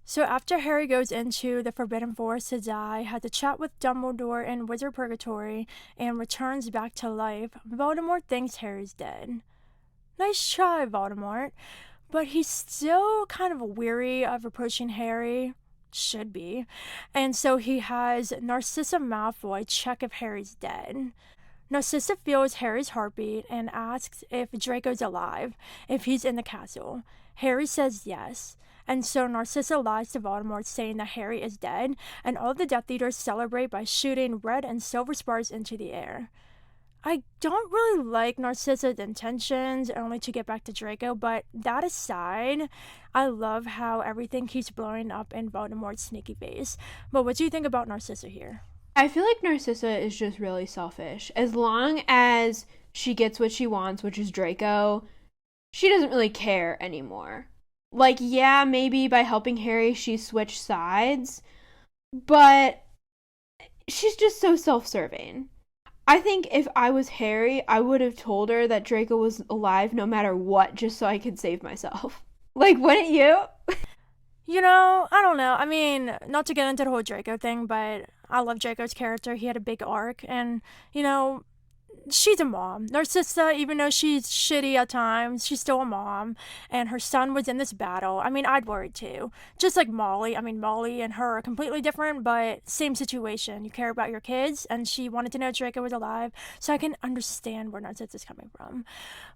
So after Harry goes into the Forbidden Forest to die, has a chat with Dumbledore in Wizard Purgatory, and returns back to life, Voldemort thinks Harry's dead. Nice try, Voldemort. But he's still kind of weary of approaching Harry. Should be. And so he has Narcissa Malfoy check if Harry's dead. Narcissa feels Harry's heartbeat and asks if Draco's alive, if he's in the castle. Harry says yes, and so Narcissa lies to Voldemort saying that Harry is dead, and all the Death Eaters celebrate by shooting red and silver sparks into the air. I don't really like Narcissa's intentions, only to get back to Draco, but that aside, I love how everything keeps blowing up in Voldemort's sneaky face. But what do you think about Narcissa here? I feel like Narcissa is just really selfish. As long as she gets what she wants, which is Draco, she doesn't really care anymore. Like, yeah, maybe by helping Harry, she switched sides, but she's just so self-serving. I think if I was Harry, I would have told her that Draco was alive no matter what, just so I could save myself. Like, wouldn't you? I don't know. I mean, not to get into the whole Draco thing, but I love Draco's character. He had a big arc, and, she's a mom. Narcissa, even though she's shitty at times, she's still a mom. And her son was in this battle. I mean, I'd worry too. Just like Molly. I mean, Molly and her are completely different, but same situation. You care about your kids, and she wanted to know Draco was alive. So I can understand where Narcissa's coming from.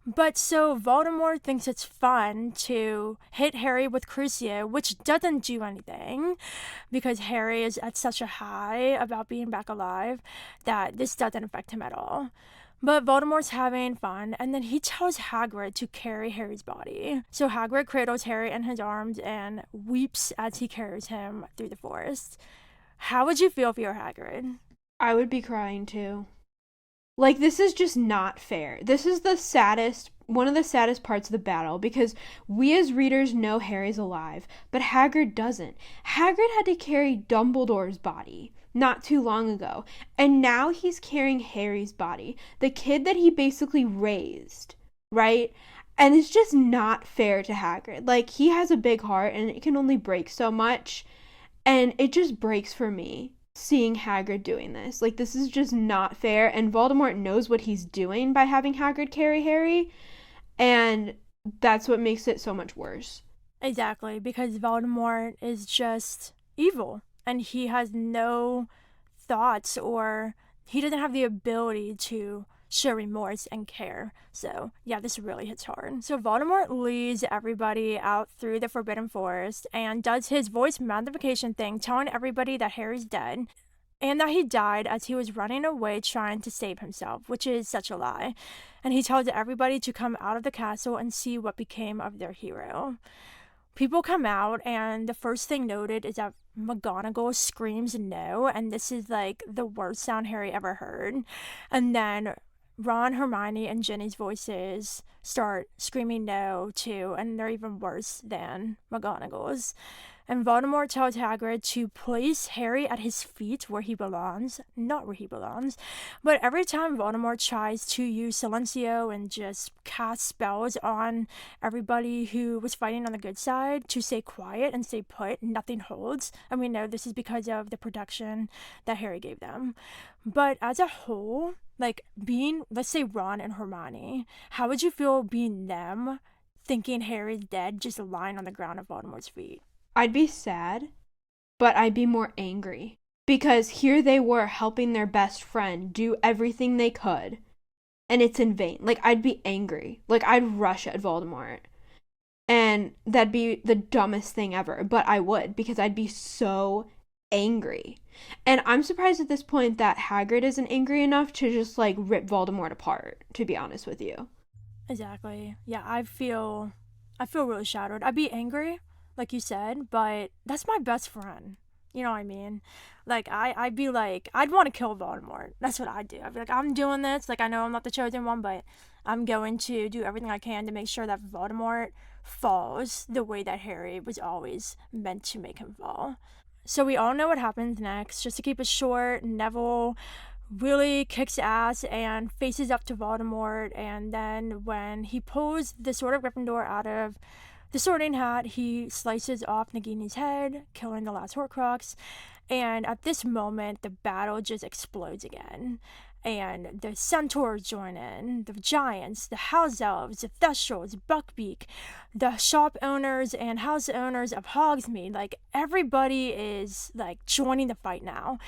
But so Voldemort thinks it's fun to hit Harry with Crucio, which doesn't do anything because Harry is at such a high about being back alive that this doesn't affect him at all. But Voldemort's having fun, and then he tells Hagrid to carry Harry's body. So Hagrid cradles Harry in his arms and weeps as he carries him through the forest. How would you feel if you were Hagrid? I would be crying too. Like, this is just not fair. This is one of the saddest parts of the battle, because we as readers know Harry's alive, but Hagrid doesn't. Hagrid had to carry Dumbledore's body not too long ago, and now he's carrying Harry's body, the kid that he basically raised, right? And it's just not fair to Hagrid. Like, he has a big heart, and it can only break so much, and it just breaks for me seeing Hagrid doing this. Like, this is just not fair, and Voldemort knows what he's doing by having Hagrid carry Harry, and that's what makes it so much worse. Exactly, because Voldemort is just evil, and he has no thoughts, or he doesn't have the ability to show remorse and care. So yeah, this really hits hard. So Voldemort leads everybody out through the Forbidden Forest and does his voice magnification thing, telling everybody that Harry's dead and that he died as he was running away trying to save himself, which is such a lie. And he tells everybody to come out of the castle and see what became of their hero. People come out, and the first thing noted is that McGonagall screams no, and this is like the worst sound Harry ever heard. And then Ron, Hermione, and Ginny's voices start screaming no too, and they're even worse than McGonagall's. And Voldemort tells Hagrid to place Harry at his feet where he belongs, not where he belongs. But every time Voldemort tries to use Silencio and just cast spells on everybody who was fighting on the good side to stay quiet and stay put, nothing holds. And we know this is because of the protection that Harry gave them. But as a whole, like being, let's say, Ron and Hermione, how would you feel being them, thinking Harry's dead, just lying on the ground at Voldemort's feet? I'd be sad, but I'd be more angry. Because here they were helping their best friend do everything they could, and it's in vain. Like, I'd be angry. Like, I'd rush at Voldemort. And that'd be the dumbest thing ever. But I would, because I'd be so angry. And I'm surprised at this point that Hagrid isn't angry enough to just, like, rip Voldemort apart, to be honest with you. Exactly. Yeah, I feel really shattered. I'd be angry, like you said, but that's my best friend. You know what I mean? Like, I'd be like, I'd want to kill Voldemort. That's what I'd do. I'd be like, I'm doing this. Like, I know I'm not the chosen one, but I'm going to do everything I can to make sure that Voldemort falls the way that Harry was always meant to make him fall. So we all know what happens next. Just to keep it short, Neville really kicks ass and faces up to Voldemort, and then when he pulls the Sword of Gryffindor out of the Sorting Hat, he slices off Nagini's head, killing the last Horcrux, and at this moment, the battle just explodes again. And the Centaurs join in, the Giants, the House Elves, the Thestrals, Buckbeak, the shop owners and house owners of Hogsmeade. Like, everybody is, like, joining the fight now.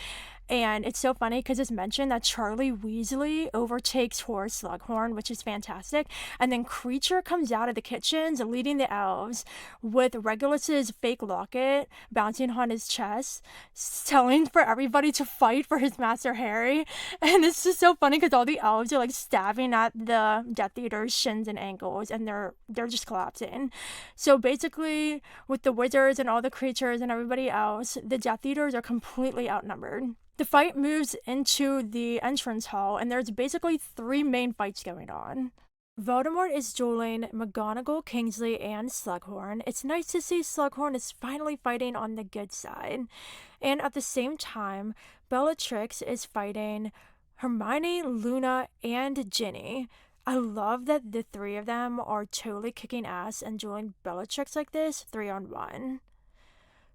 And it's so funny because it's mentioned that Charlie Weasley overtakes Horace Slughorn, which is fantastic. And then Creature comes out of the kitchens leading the elves with Regulus's fake locket bouncing on his chest, telling for everybody to fight for his master Harry. And it's just so funny because all the elves are like stabbing at the Death Eater's shins and ankles, and they're just collapsing. So basically, with the wizards and all the creatures and everybody else, the Death Eaters are completely outnumbered. The fight moves into the entrance hall, and there's basically three main fights going on. Voldemort is dueling McGonagall, Kingsley, and Slughorn. It's nice to see Slughorn is finally fighting on the good side. And at the same time, Bellatrix is fighting Hermione, Luna, and Ginny. I love that the three of them are totally kicking ass and dueling Bellatrix like this, 3-on-1.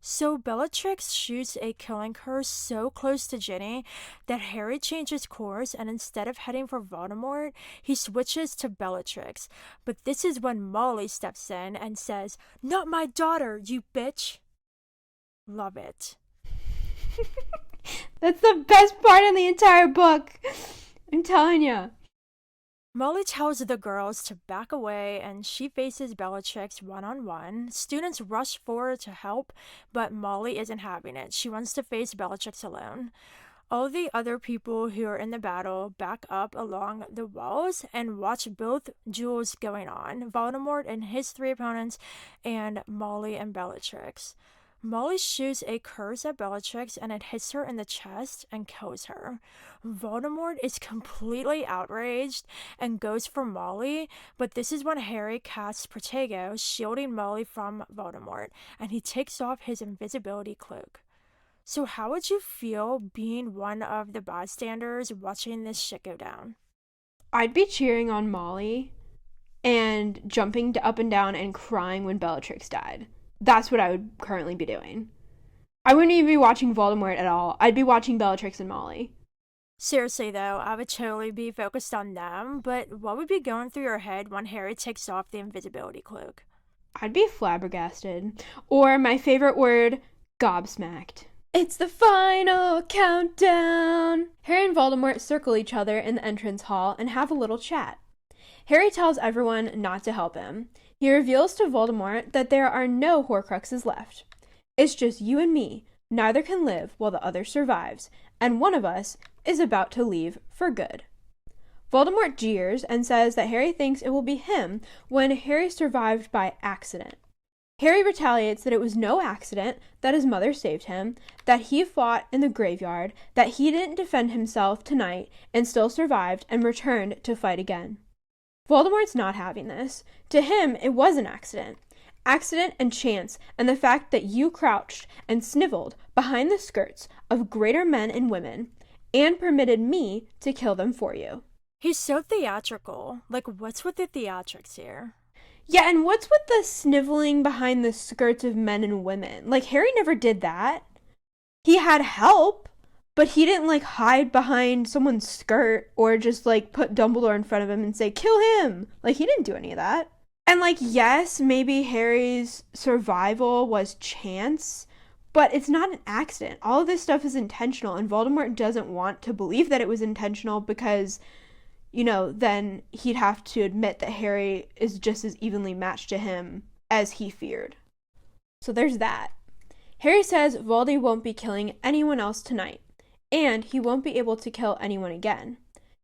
So Bellatrix shoots a killing curse so close to Ginny that Harry changes course, and instead of heading for Voldemort, he switches to Bellatrix. But this is when Molly steps in and says, "Not my daughter, you bitch." Love it. That's the best part in the entire book. I'm telling you. Molly tells the girls to back away, and she faces Bellatrix 1-on-1. Students rush forward to help, but Molly isn't having it. She wants to face Bellatrix alone. All the other people who are in the battle back up along the walls and watch both duels going on. Voldemort and his three opponents, and Molly and Bellatrix. Molly shoots a curse at Bellatrix, and it hits her in the chest and kills her. Voldemort is completely outraged and goes for Molly, but this is when Harry casts Protego, shielding Molly from Voldemort, and he takes off his invisibility cloak. So how would you feel being one of the bystanders watching this shit go down? I'd be cheering on Molly and jumping up and down and crying when Bellatrix died. That's what I would currently be doing. I wouldn't even be watching Voldemort at all. I'd be watching Bellatrix and Molly. Seriously though, I would totally be focused on them, but what would be going through your head when Harry takes off the invisibility cloak? I'd be flabbergasted. Or my favorite word, gobsmacked. It's the final countdown! Harry and Voldemort circle each other in the entrance hall and have a little chat. Harry tells everyone not to help him. He reveals to Voldemort that there are no Horcruxes left. It's just you and me. Neither can live while the other survives, and one of us is about to leave for good. Voldemort jeers and says that Harry thinks it will be him when Harry survived by accident. Harry retaliates that it was no accident, that his mother saved him, that he fought in the graveyard, that he didn't defend himself tonight and still survived and returned to fight again. Voldemort's not having this. To him, it was an accident. Accident and chance, and the fact that you crouched and sniveled behind the skirts of greater men and women, and permitted me to kill them for you. He's so theatrical. Like, what's with the theatrics here? Yeah, and what's with the sniveling behind the skirts of men and women? Like, Harry never did that. He had help, but he didn't, like, hide behind someone's skirt or just, like, put Dumbledore in front of him and say, kill him. Like, he didn't do any of that. And, like, yes, maybe Harry's survival was chance, but it's not an accident. All of this stuff is intentional, and Voldemort doesn't want to believe that it was intentional because, you know, then he'd have to admit that Harry is just as evenly matched to him as he feared. So there's that. Harry says Voldy won't be killing anyone else tonight, and he won't be able to kill anyone again.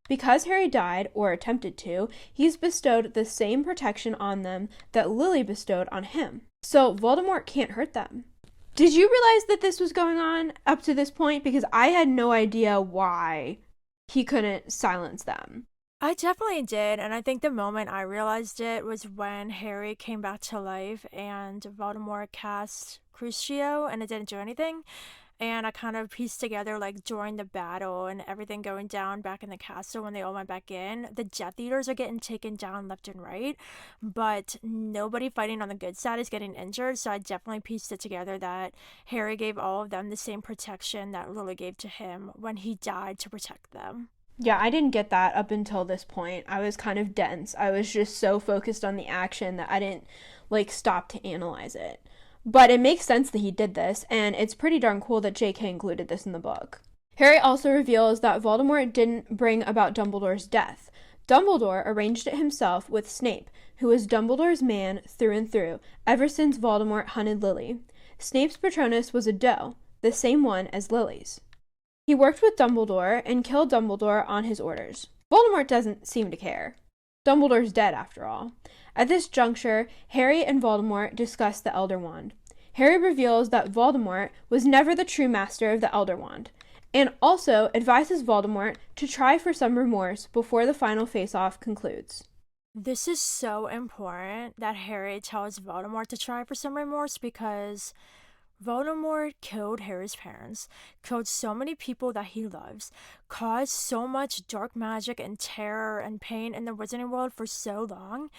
Because Harry died, or attempted to, he's bestowed the same protection on them that Lily bestowed on him. So Voldemort can't hurt them. Did you realize that this was going on up to this point? Because I had no idea why he couldn't silence them. I definitely did, and I think the moment I realized it was when Harry came back to life and Voldemort cast Crucio and it didn't do anything. And I kind of pieced together, like, during the battle and everything going down back in the castle when they all went back in, the Death Eaters are getting taken down left and right, but nobody fighting on the good side is getting injured, so I definitely pieced it together that Harry gave all of them the same protection that Lily gave to him when he died to protect them. Yeah, I didn't get that up until this point. I was kind of dense. I was just so focused on the action that I didn't, like, stop to analyze it. But it makes sense that he did this, and it's pretty darn cool that J.K. included this in the book. Harry also reveals that Voldemort didn't bring about Dumbledore's death. Dumbledore arranged it himself with Snape, who was Dumbledore's man through and through, ever since Voldemort hunted Lily. Snape's Patronus was a doe, the same one as Lily's. He worked with Dumbledore and killed Dumbledore on his orders. Voldemort doesn't seem to care. Dumbledore's dead, after all. At this juncture, Harry and Voldemort discuss the Elder Wand. Harry reveals that Voldemort was never the true master of the Elder Wand. and also advises Voldemort to try for some remorse before the final face-off concludes. This is so important that Harry tells Voldemort to try for some remorse because Voldemort killed Harry's parents, killed so many people that he loves, caused so much dark magic and terror and pain in the Wizarding World for so long,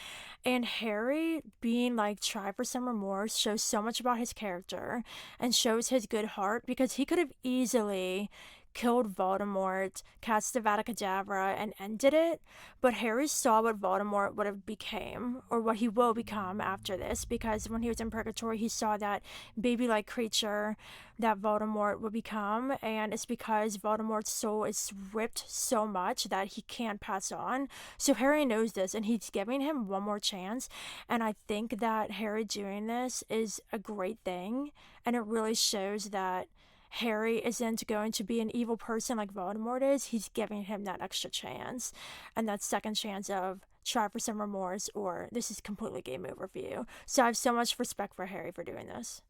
and Harry being like, try for some remorse shows so much about his character and shows his good heart because he could have easily killed Voldemort, cast Avada Kedavra, and ended it, but Harry saw what Voldemort would have became, or what he will become after this, because when he was in Purgatory, he saw that baby-like creature that Voldemort would become, and it's because Voldemort's soul is ripped so much that he can't pass on. So Harry knows this, and he's giving him one more chance, and I think that Harry doing this is a great thing, and it really shows that Harry isn't going to be an evil person like Voldemort is. He's giving him that extra chance, and that second chance of try for some remorse or this is completely game over for you. So I have so much respect for Harry for doing this.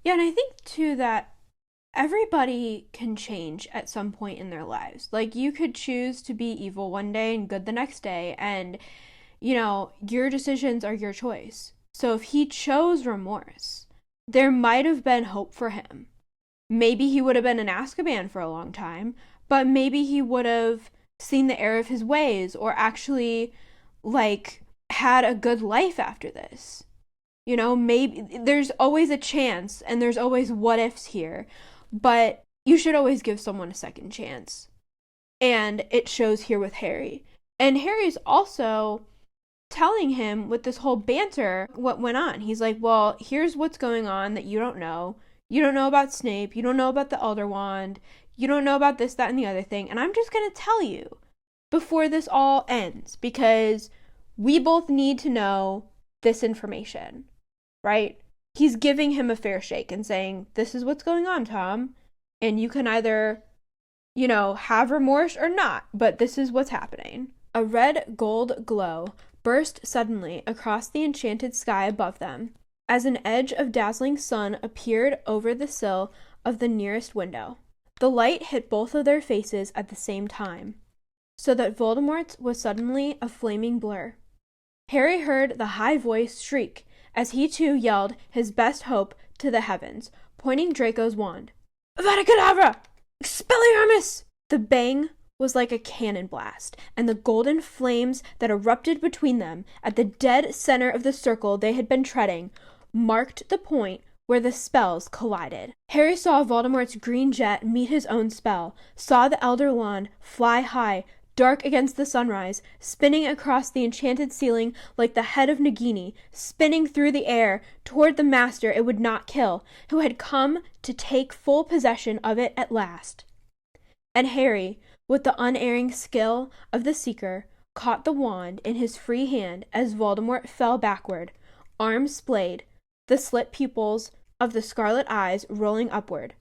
Yeah, and I think too that everybody can change at some point in their lives. Like, you could choose to be evil one day and good the next day, and your decisions are your choice. So if he chose remorse, there might have been hope for him. Maybe he would have been in Azkaban for a long time, but maybe he would have seen the error of his ways or actually, had a good life after this. Maybe there's always a chance and there's always what ifs here, but you should always give someone a second chance. And it shows here with Harry. And Harry's also telling him with this whole banter what went on. He's like, well, here's what's going on that you don't know. You don't know about Snape. You don't know about the Elder Wand. You don't know about this, that, and the other thing. And I'm just going to tell you before this all ends because we both need to know this information, right? He's giving him a fair shake and saying, this is what's going on, Tom. And you can either, have remorse or not, but this is what's happening. A red gold glow burst suddenly across the enchanted sky above them, as an edge of dazzling sun appeared over the sill of the nearest window. The light hit both of their faces at the same time, so that Voldemort's was suddenly a flaming blur. Harry heard the high voice shriek as he too yelled his best hope to the heavens, pointing Draco's wand. Avada Kedavra! Expelliarmus! The bang was like a cannon blast, and the golden flames that erupted between them at the dead center of the circle they had been treading marked the point where the spells collided. Harry saw Voldemort's green jet meet his own spell, saw the Elder Wand fly high, dark against the sunrise, spinning across the enchanted ceiling like the head of Nagini, spinning through the air toward the master it would not kill, who had come to take full possession of it at last. And Harry, with the unerring skill of the Seeker, caught the wand in his free hand as Voldemort fell backward, arms splayed, the slit pupils of the scarlet eyes rolling upward.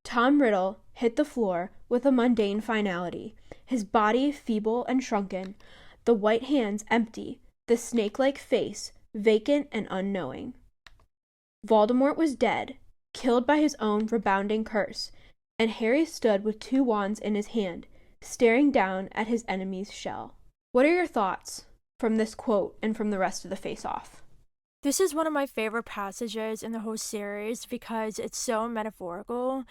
Tom Riddle hit the floor with a mundane finality, his body feeble and shrunken, the white hands empty, the snake-like face vacant and unknowing. Voldemort was dead, killed by his own rebounding curse, and Harry stood with two wands in his hand, staring down at his enemy's shell. What are your thoughts from this quote and from the rest of the face-off? This is one of my favorite passages in the whole series because it's so metaphorical.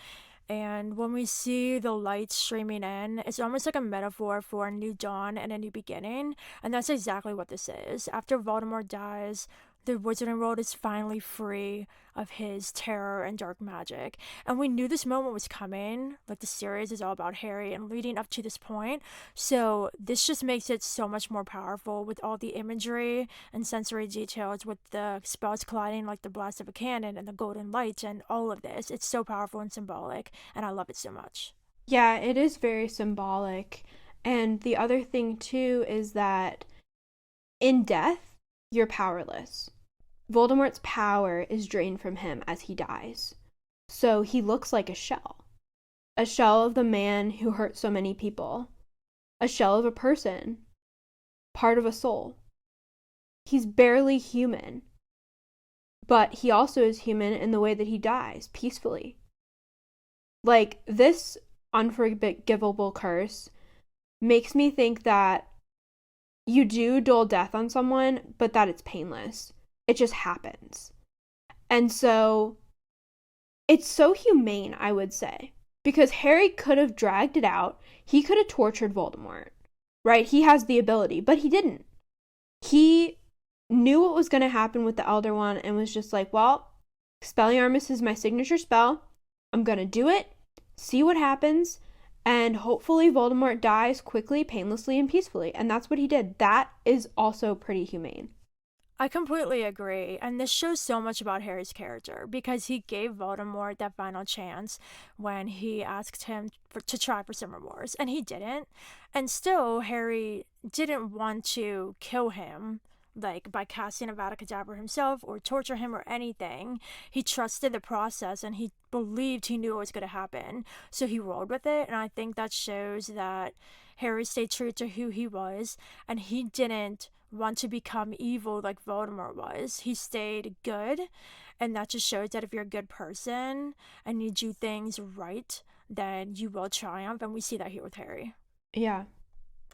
And when we see the light streaming in, it's almost like a metaphor for a new dawn and a new beginning. And that's exactly what this is. After Voldemort dies, the Wizarding World is finally free of his terror and dark magic. And we knew this moment was coming. Like, the series is all about Harry and leading up to this point. So this just makes it so much more powerful with all the imagery and sensory details with the spells colliding like the blast of a cannon and the golden light and all of this. It's so powerful and symbolic, and I love it so much. Yeah, it is very symbolic. And the other thing, too, is that in death, you're powerless. Voldemort's power is drained from him as he dies. So he looks like a shell of the man who hurt so many people, a shell of a person, part of a soul. He's barely human, but he also is human in the way that he dies peacefully. Like, this unforgivable curse makes me think that you do dole death on someone, but that it's painless. It just happens. And so it's so humane, I would say, because Harry could have dragged it out. He could have tortured Voldemort, right? He has the ability, but he didn't. He knew what was going to happen with the Elder One and was just like, well, Expelliarmus is my signature spell. I'm going to do it, see what happens, and hopefully Voldemort dies quickly, painlessly, and peacefully. And that's what he did. That is also pretty humane. I completely agree, and this shows so much about Harry's character because he gave Voldemort that final chance when he asked him to try for some remorse, and he didn't. And still, Harry didn't want to kill him, like by casting Avada Kedavra himself or torture him or anything. He trusted the process and he believed he knew what was going to happen, so he rolled with it. And I think that shows that Harry stayed true to who he was, and he didn't want to become evil like Voldemort was. He stayed good, and that just shows that if you're a good person and you do things right, then you will triumph, and we see that here with Harry. Yeah,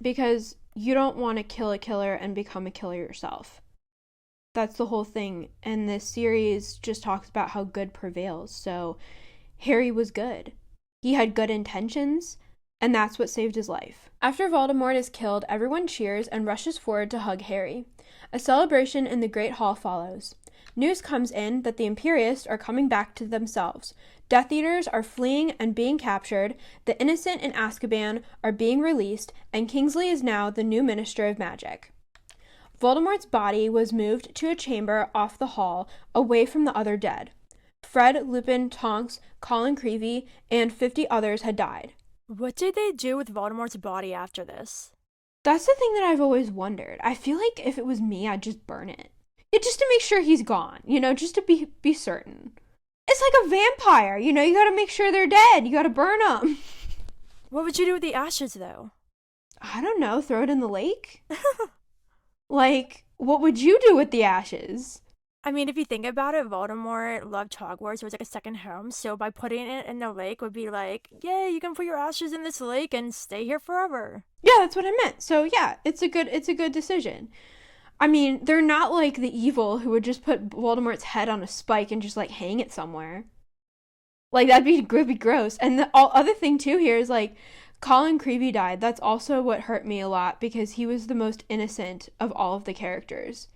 because you don't want to kill a killer and become a killer yourself. That's the whole thing. And this series just talks about how good prevails. So Harry was good. He had good intentions, and that's what saved his life. After Voldemort is killed, everyone cheers and rushes forward to hug Harry. A celebration in the Great Hall follows. News comes in that the Imperialists are coming back to themselves. Death Eaters are fleeing and being captured, the innocent in Azkaban are being released, and Kingsley is now the new Minister of Magic. Voldemort's body was moved to a chamber off the hall, away from the other dead. Fred, Lupin, Tonks, Colin Creevey, and 50 others had died. What did they do with Voldemort's body after this? That's the thing that I've always wondered. I feel like if it was me, I'd just burn it. Yeah, just to make sure he's gone, just to be certain. It's like a vampire, you gotta make sure they're dead. You gotta burn them. What would you do with the ashes, though? I don't know, throw it in the lake? Like, what would you do with the ashes? I mean, if you think about it, Voldemort loved Hogwarts. It was like a second home. So by putting it in the lake would be like, yay, you can put your ashes in this lake and stay here forever. Yeah, that's what I meant. So yeah, it's a good decision. I mean, they're not like the evil who would just put Voldemort's head on a spike and just like hang it somewhere. Like that'd be gross. And the other thing too here is like Colin Creevey died. That's also what hurt me a lot because he was the most innocent of all of the characters.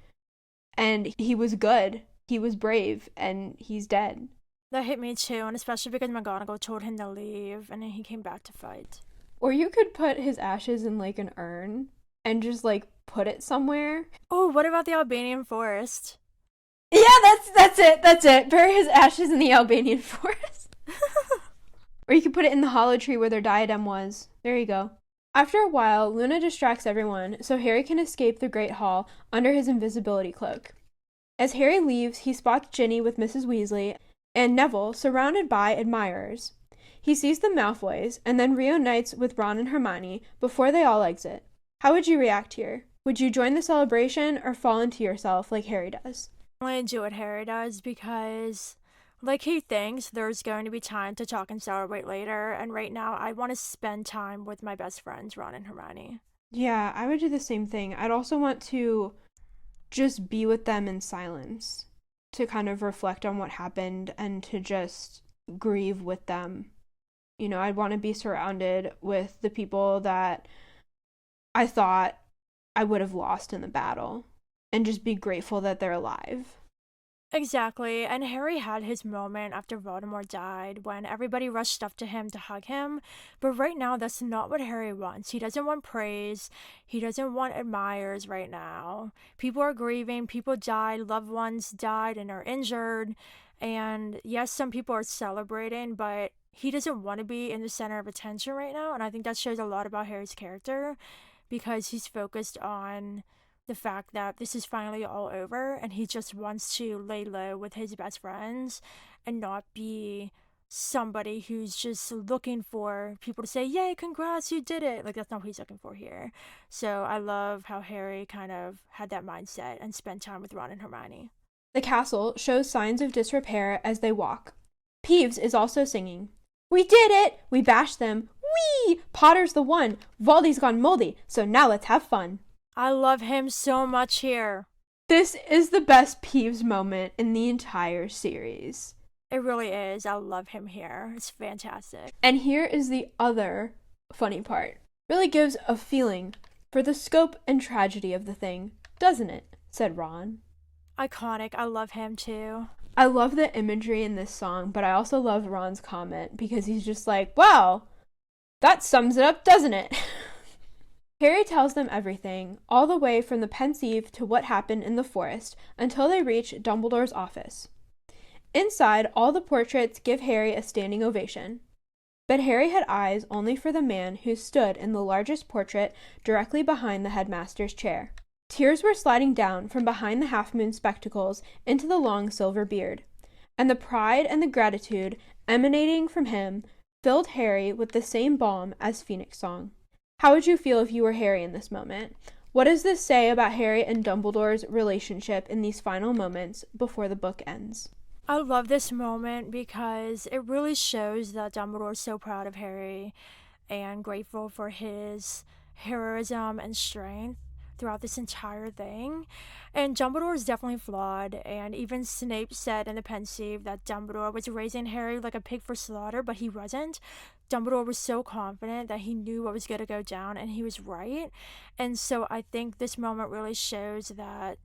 And he was good, he was brave, and he's dead. That hit me too, and especially because McGonagall told him to leave, and then he came back to fight. Or you could put his ashes in like an urn and just like put it somewhere. Oh, what about the Albanian forest? Yeah, that's it. Bury his ashes in the Albanian forest. Or you could put it in the hollow tree where their diadem was. There you go. After a while, Luna distracts everyone so Harry can escape the Great Hall under his invisibility cloak. As Harry leaves, he spots Ginny with Mrs. Weasley and Neville surrounded by admirers. He sees the Malfoys and then reunites with Ron and Hermione before they all exit. How would you react here? Would you join the celebration or fall into yourself like Harry does? I'm going to do what Harry does because, like he thinks, there's going to be time to talk and celebrate later, and right now I want to spend time with my best friends, Ron and Hermione. Yeah, I would do the same thing. I'd also want to just be with them in silence, to kind of reflect on what happened and to just grieve with them. I'd want to be surrounded with the people that I thought I would have lost in the battle and just be grateful that they're alive. Exactly, and Harry had his moment after Voldemort died when everybody rushed up to him to hug him, but right now that's not what Harry wants. He doesn't want praise, he doesn't want admirers right now. People are grieving, people died, loved ones died and are injured, and yes, some people are celebrating, but he doesn't want to be in the center of attention right now, and I think that shows a lot about Harry's character because he's focused on the fact that this is finally all over and he just wants to lay low with his best friends and not be somebody who's just looking for people to say, yay, congrats, you did it. Like, that's not what he's looking for here. So I love how Harry kind of had that mindset and spent time with Ron and Hermione. The castle shows signs of disrepair as they walk. Peeves is also singing. We did it! We bashed them. Whee! Potter's the one. Voldy's gone moldy, so now let's have fun. I love him so much here. This is the best Peeves moment in the entire series. It really is. I love him here. It's fantastic. And here is the other funny part. Really gives a feeling for the scope and tragedy of the thing, doesn't it? Said Ron. Iconic. I love him too. I love the imagery in this song, but I also love Ron's comment because he's just like, wow, that sums it up, doesn't it? Harry tells them everything, all the way from the pensieve to what happened in the forest, until they reach Dumbledore's office. Inside, all the portraits give Harry a standing ovation. But Harry had eyes only for the man who stood in the largest portrait directly behind the headmaster's chair. Tears were sliding down from behind the half-moon spectacles into the long silver beard, and the pride and the gratitude emanating from him filled Harry with the same balm as Phoenix Song. How would you feel if you were Harry in this moment? What does this say about Harry and Dumbledore's relationship in these final moments before the book ends? I love this moment because it really shows that Dumbledore is so proud of Harry and grateful for his heroism and strength throughout this entire thing. And Dumbledore is definitely flawed, and even Snape said in the pensieve that Dumbledore was raising Harry like a pig for slaughter, but he wasn't. Dumbledore was so confident that he knew what was going to go down, and he was right. And so I think this moment really shows that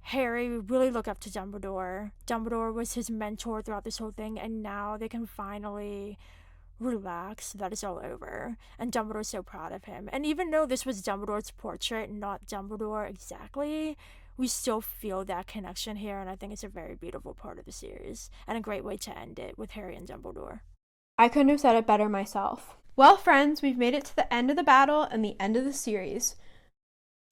Harry really looked up to Dumbledore. Dumbledore was his mentor throughout this whole thing, and now they can finally relax that it's all over. And Dumbledore's so proud of him. And even though this was Dumbledore's portrait, not Dumbledore exactly, we still feel that connection here, and I think it's a very beautiful part of the series, and a great way to end it with Harry and Dumbledore. I couldn't have said it better myself. Well, friends, we've made it to the end of the battle and the end of the series.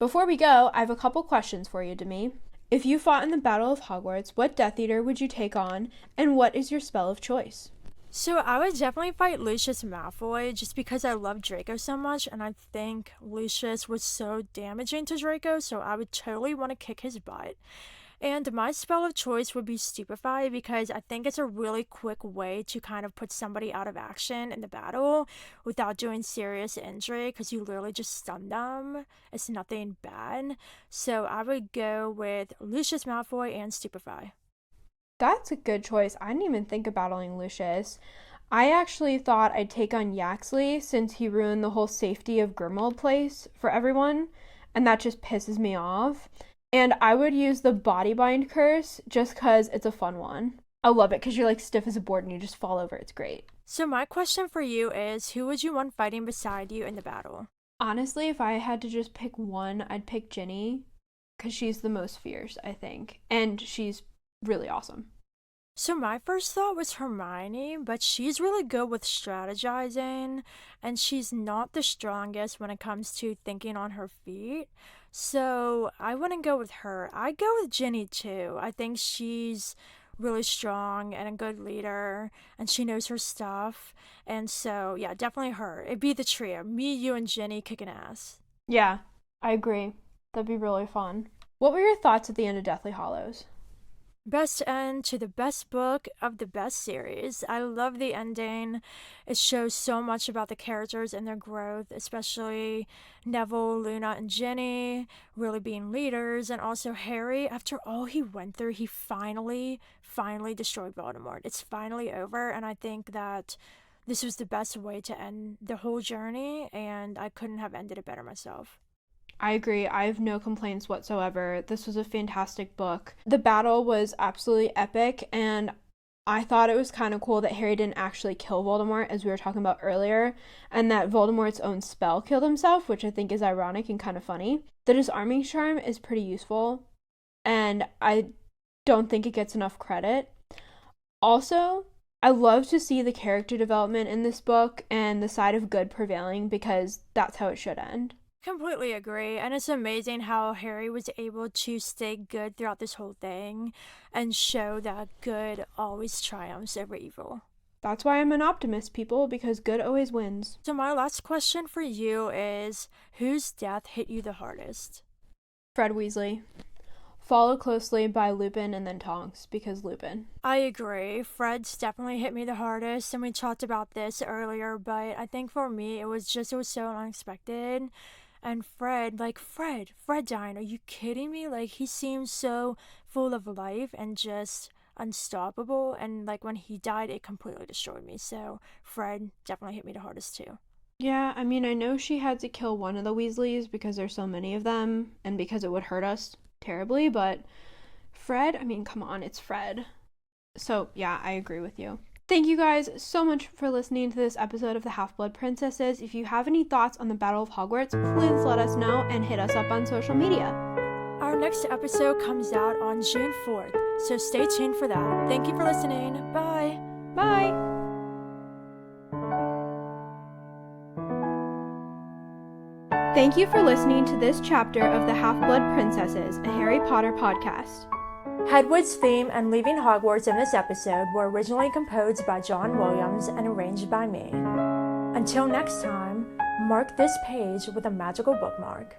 Before we go, I have a couple questions for you, Demi. If you fought in the Battle of Hogwarts, what Death Eater would you take on, and what is your spell of choice? So I would definitely fight Lucius Malfoy just because I love Draco so much, and I think Lucius was so damaging to Draco, so I would totally want to kick his butt. And my spell of choice would be Stupefy because I think it's a really quick way to kind of put somebody out of action in the battle without doing serious injury because you literally just stun them. It's nothing bad. So I would go with Lucius Malfoy and Stupefy. That's a good choice. I didn't even think of battling Lucius. I actually thought I'd take on Yaxley since he ruined the whole safety of Grimmauld Place for everyone, and that just pisses me off. And I would use the Body Bind curse just because it's a fun one. I love it because you're like stiff as a board and you just fall over. It's great. So my question for you is, who would you want fighting beside you in the battle? Honestly, if I had to just pick one, I'd pick Ginny because she's the most fierce, I think. And she's really awesome. So my first thought was Hermione, but she's really good with strategizing, and she's not the strongest when it comes to thinking on her feet. So I wouldn't go with her. I'd go with Ginny too. I think she's really strong and a good leader, and she knows her stuff. And so, yeah, definitely her. It'd be the trio. Me, you, and Ginny kicking ass. Yeah, I agree. That'd be really fun. What were your thoughts at the end of Deathly Hallows? Best end to the best book of the best series. I love the ending. It shows so much about the characters and their growth, especially Neville, Luna, and Ginny really being leaders, and also Harry. After all he went through, he finally destroyed Voldemort. It's finally over, and I think that this was the best way to end the whole journey, and I couldn't have ended it better myself. I agree. I have no complaints whatsoever. This was a fantastic book. The battle was absolutely epic, and I thought it was kind of cool that Harry didn't actually kill Voldemort, as we were talking about earlier, and that Voldemort's own spell killed himself, which I think is ironic and kind of funny. The disarming charm is pretty useful, and I don't think it gets enough credit. Also, I love to see the character development in this book and the side of good prevailing because that's how it should end. Completely agree, and it's amazing how Harry was able to stay good throughout this whole thing and show that good always triumphs over evil. That's why I'm an optimist, people, because good always wins. So my last question for you is, whose death hit you the hardest? Fred Weasley. followed closely by Lupin and then Tonks, because Lupin. I agree. Fred's definitely hit me the hardest, and we talked about this earlier, but I think for me, it was so unexpected. And Fred dying, are you kidding me? Like, he seems so full of life and just unstoppable, and like when he died, it completely destroyed me. So Fred definitely hit me the hardest too. Yeah, I mean, I know she had to kill one of the Weasleys because there's so many of them and because it would hurt us terribly, but Fred, I mean, come on, it's Fred. So, yeah, I agree with you. Thank you guys so much for listening to this episode of the Half-Blood Princesses. If you have any thoughts on the Battle of Hogwarts, please let us know and hit us up on social media. Our next episode comes out on June 4th, so stay tuned for that. Thank you for listening. Bye. Bye. Thank you for listening to this chapter of the Half-Blood Princesses, a Harry Potter podcast. Hedwig's theme and Leaving Hogwarts in this episode were originally composed by John Williams and arranged by me. Until next time, mark this page with a magical bookmark.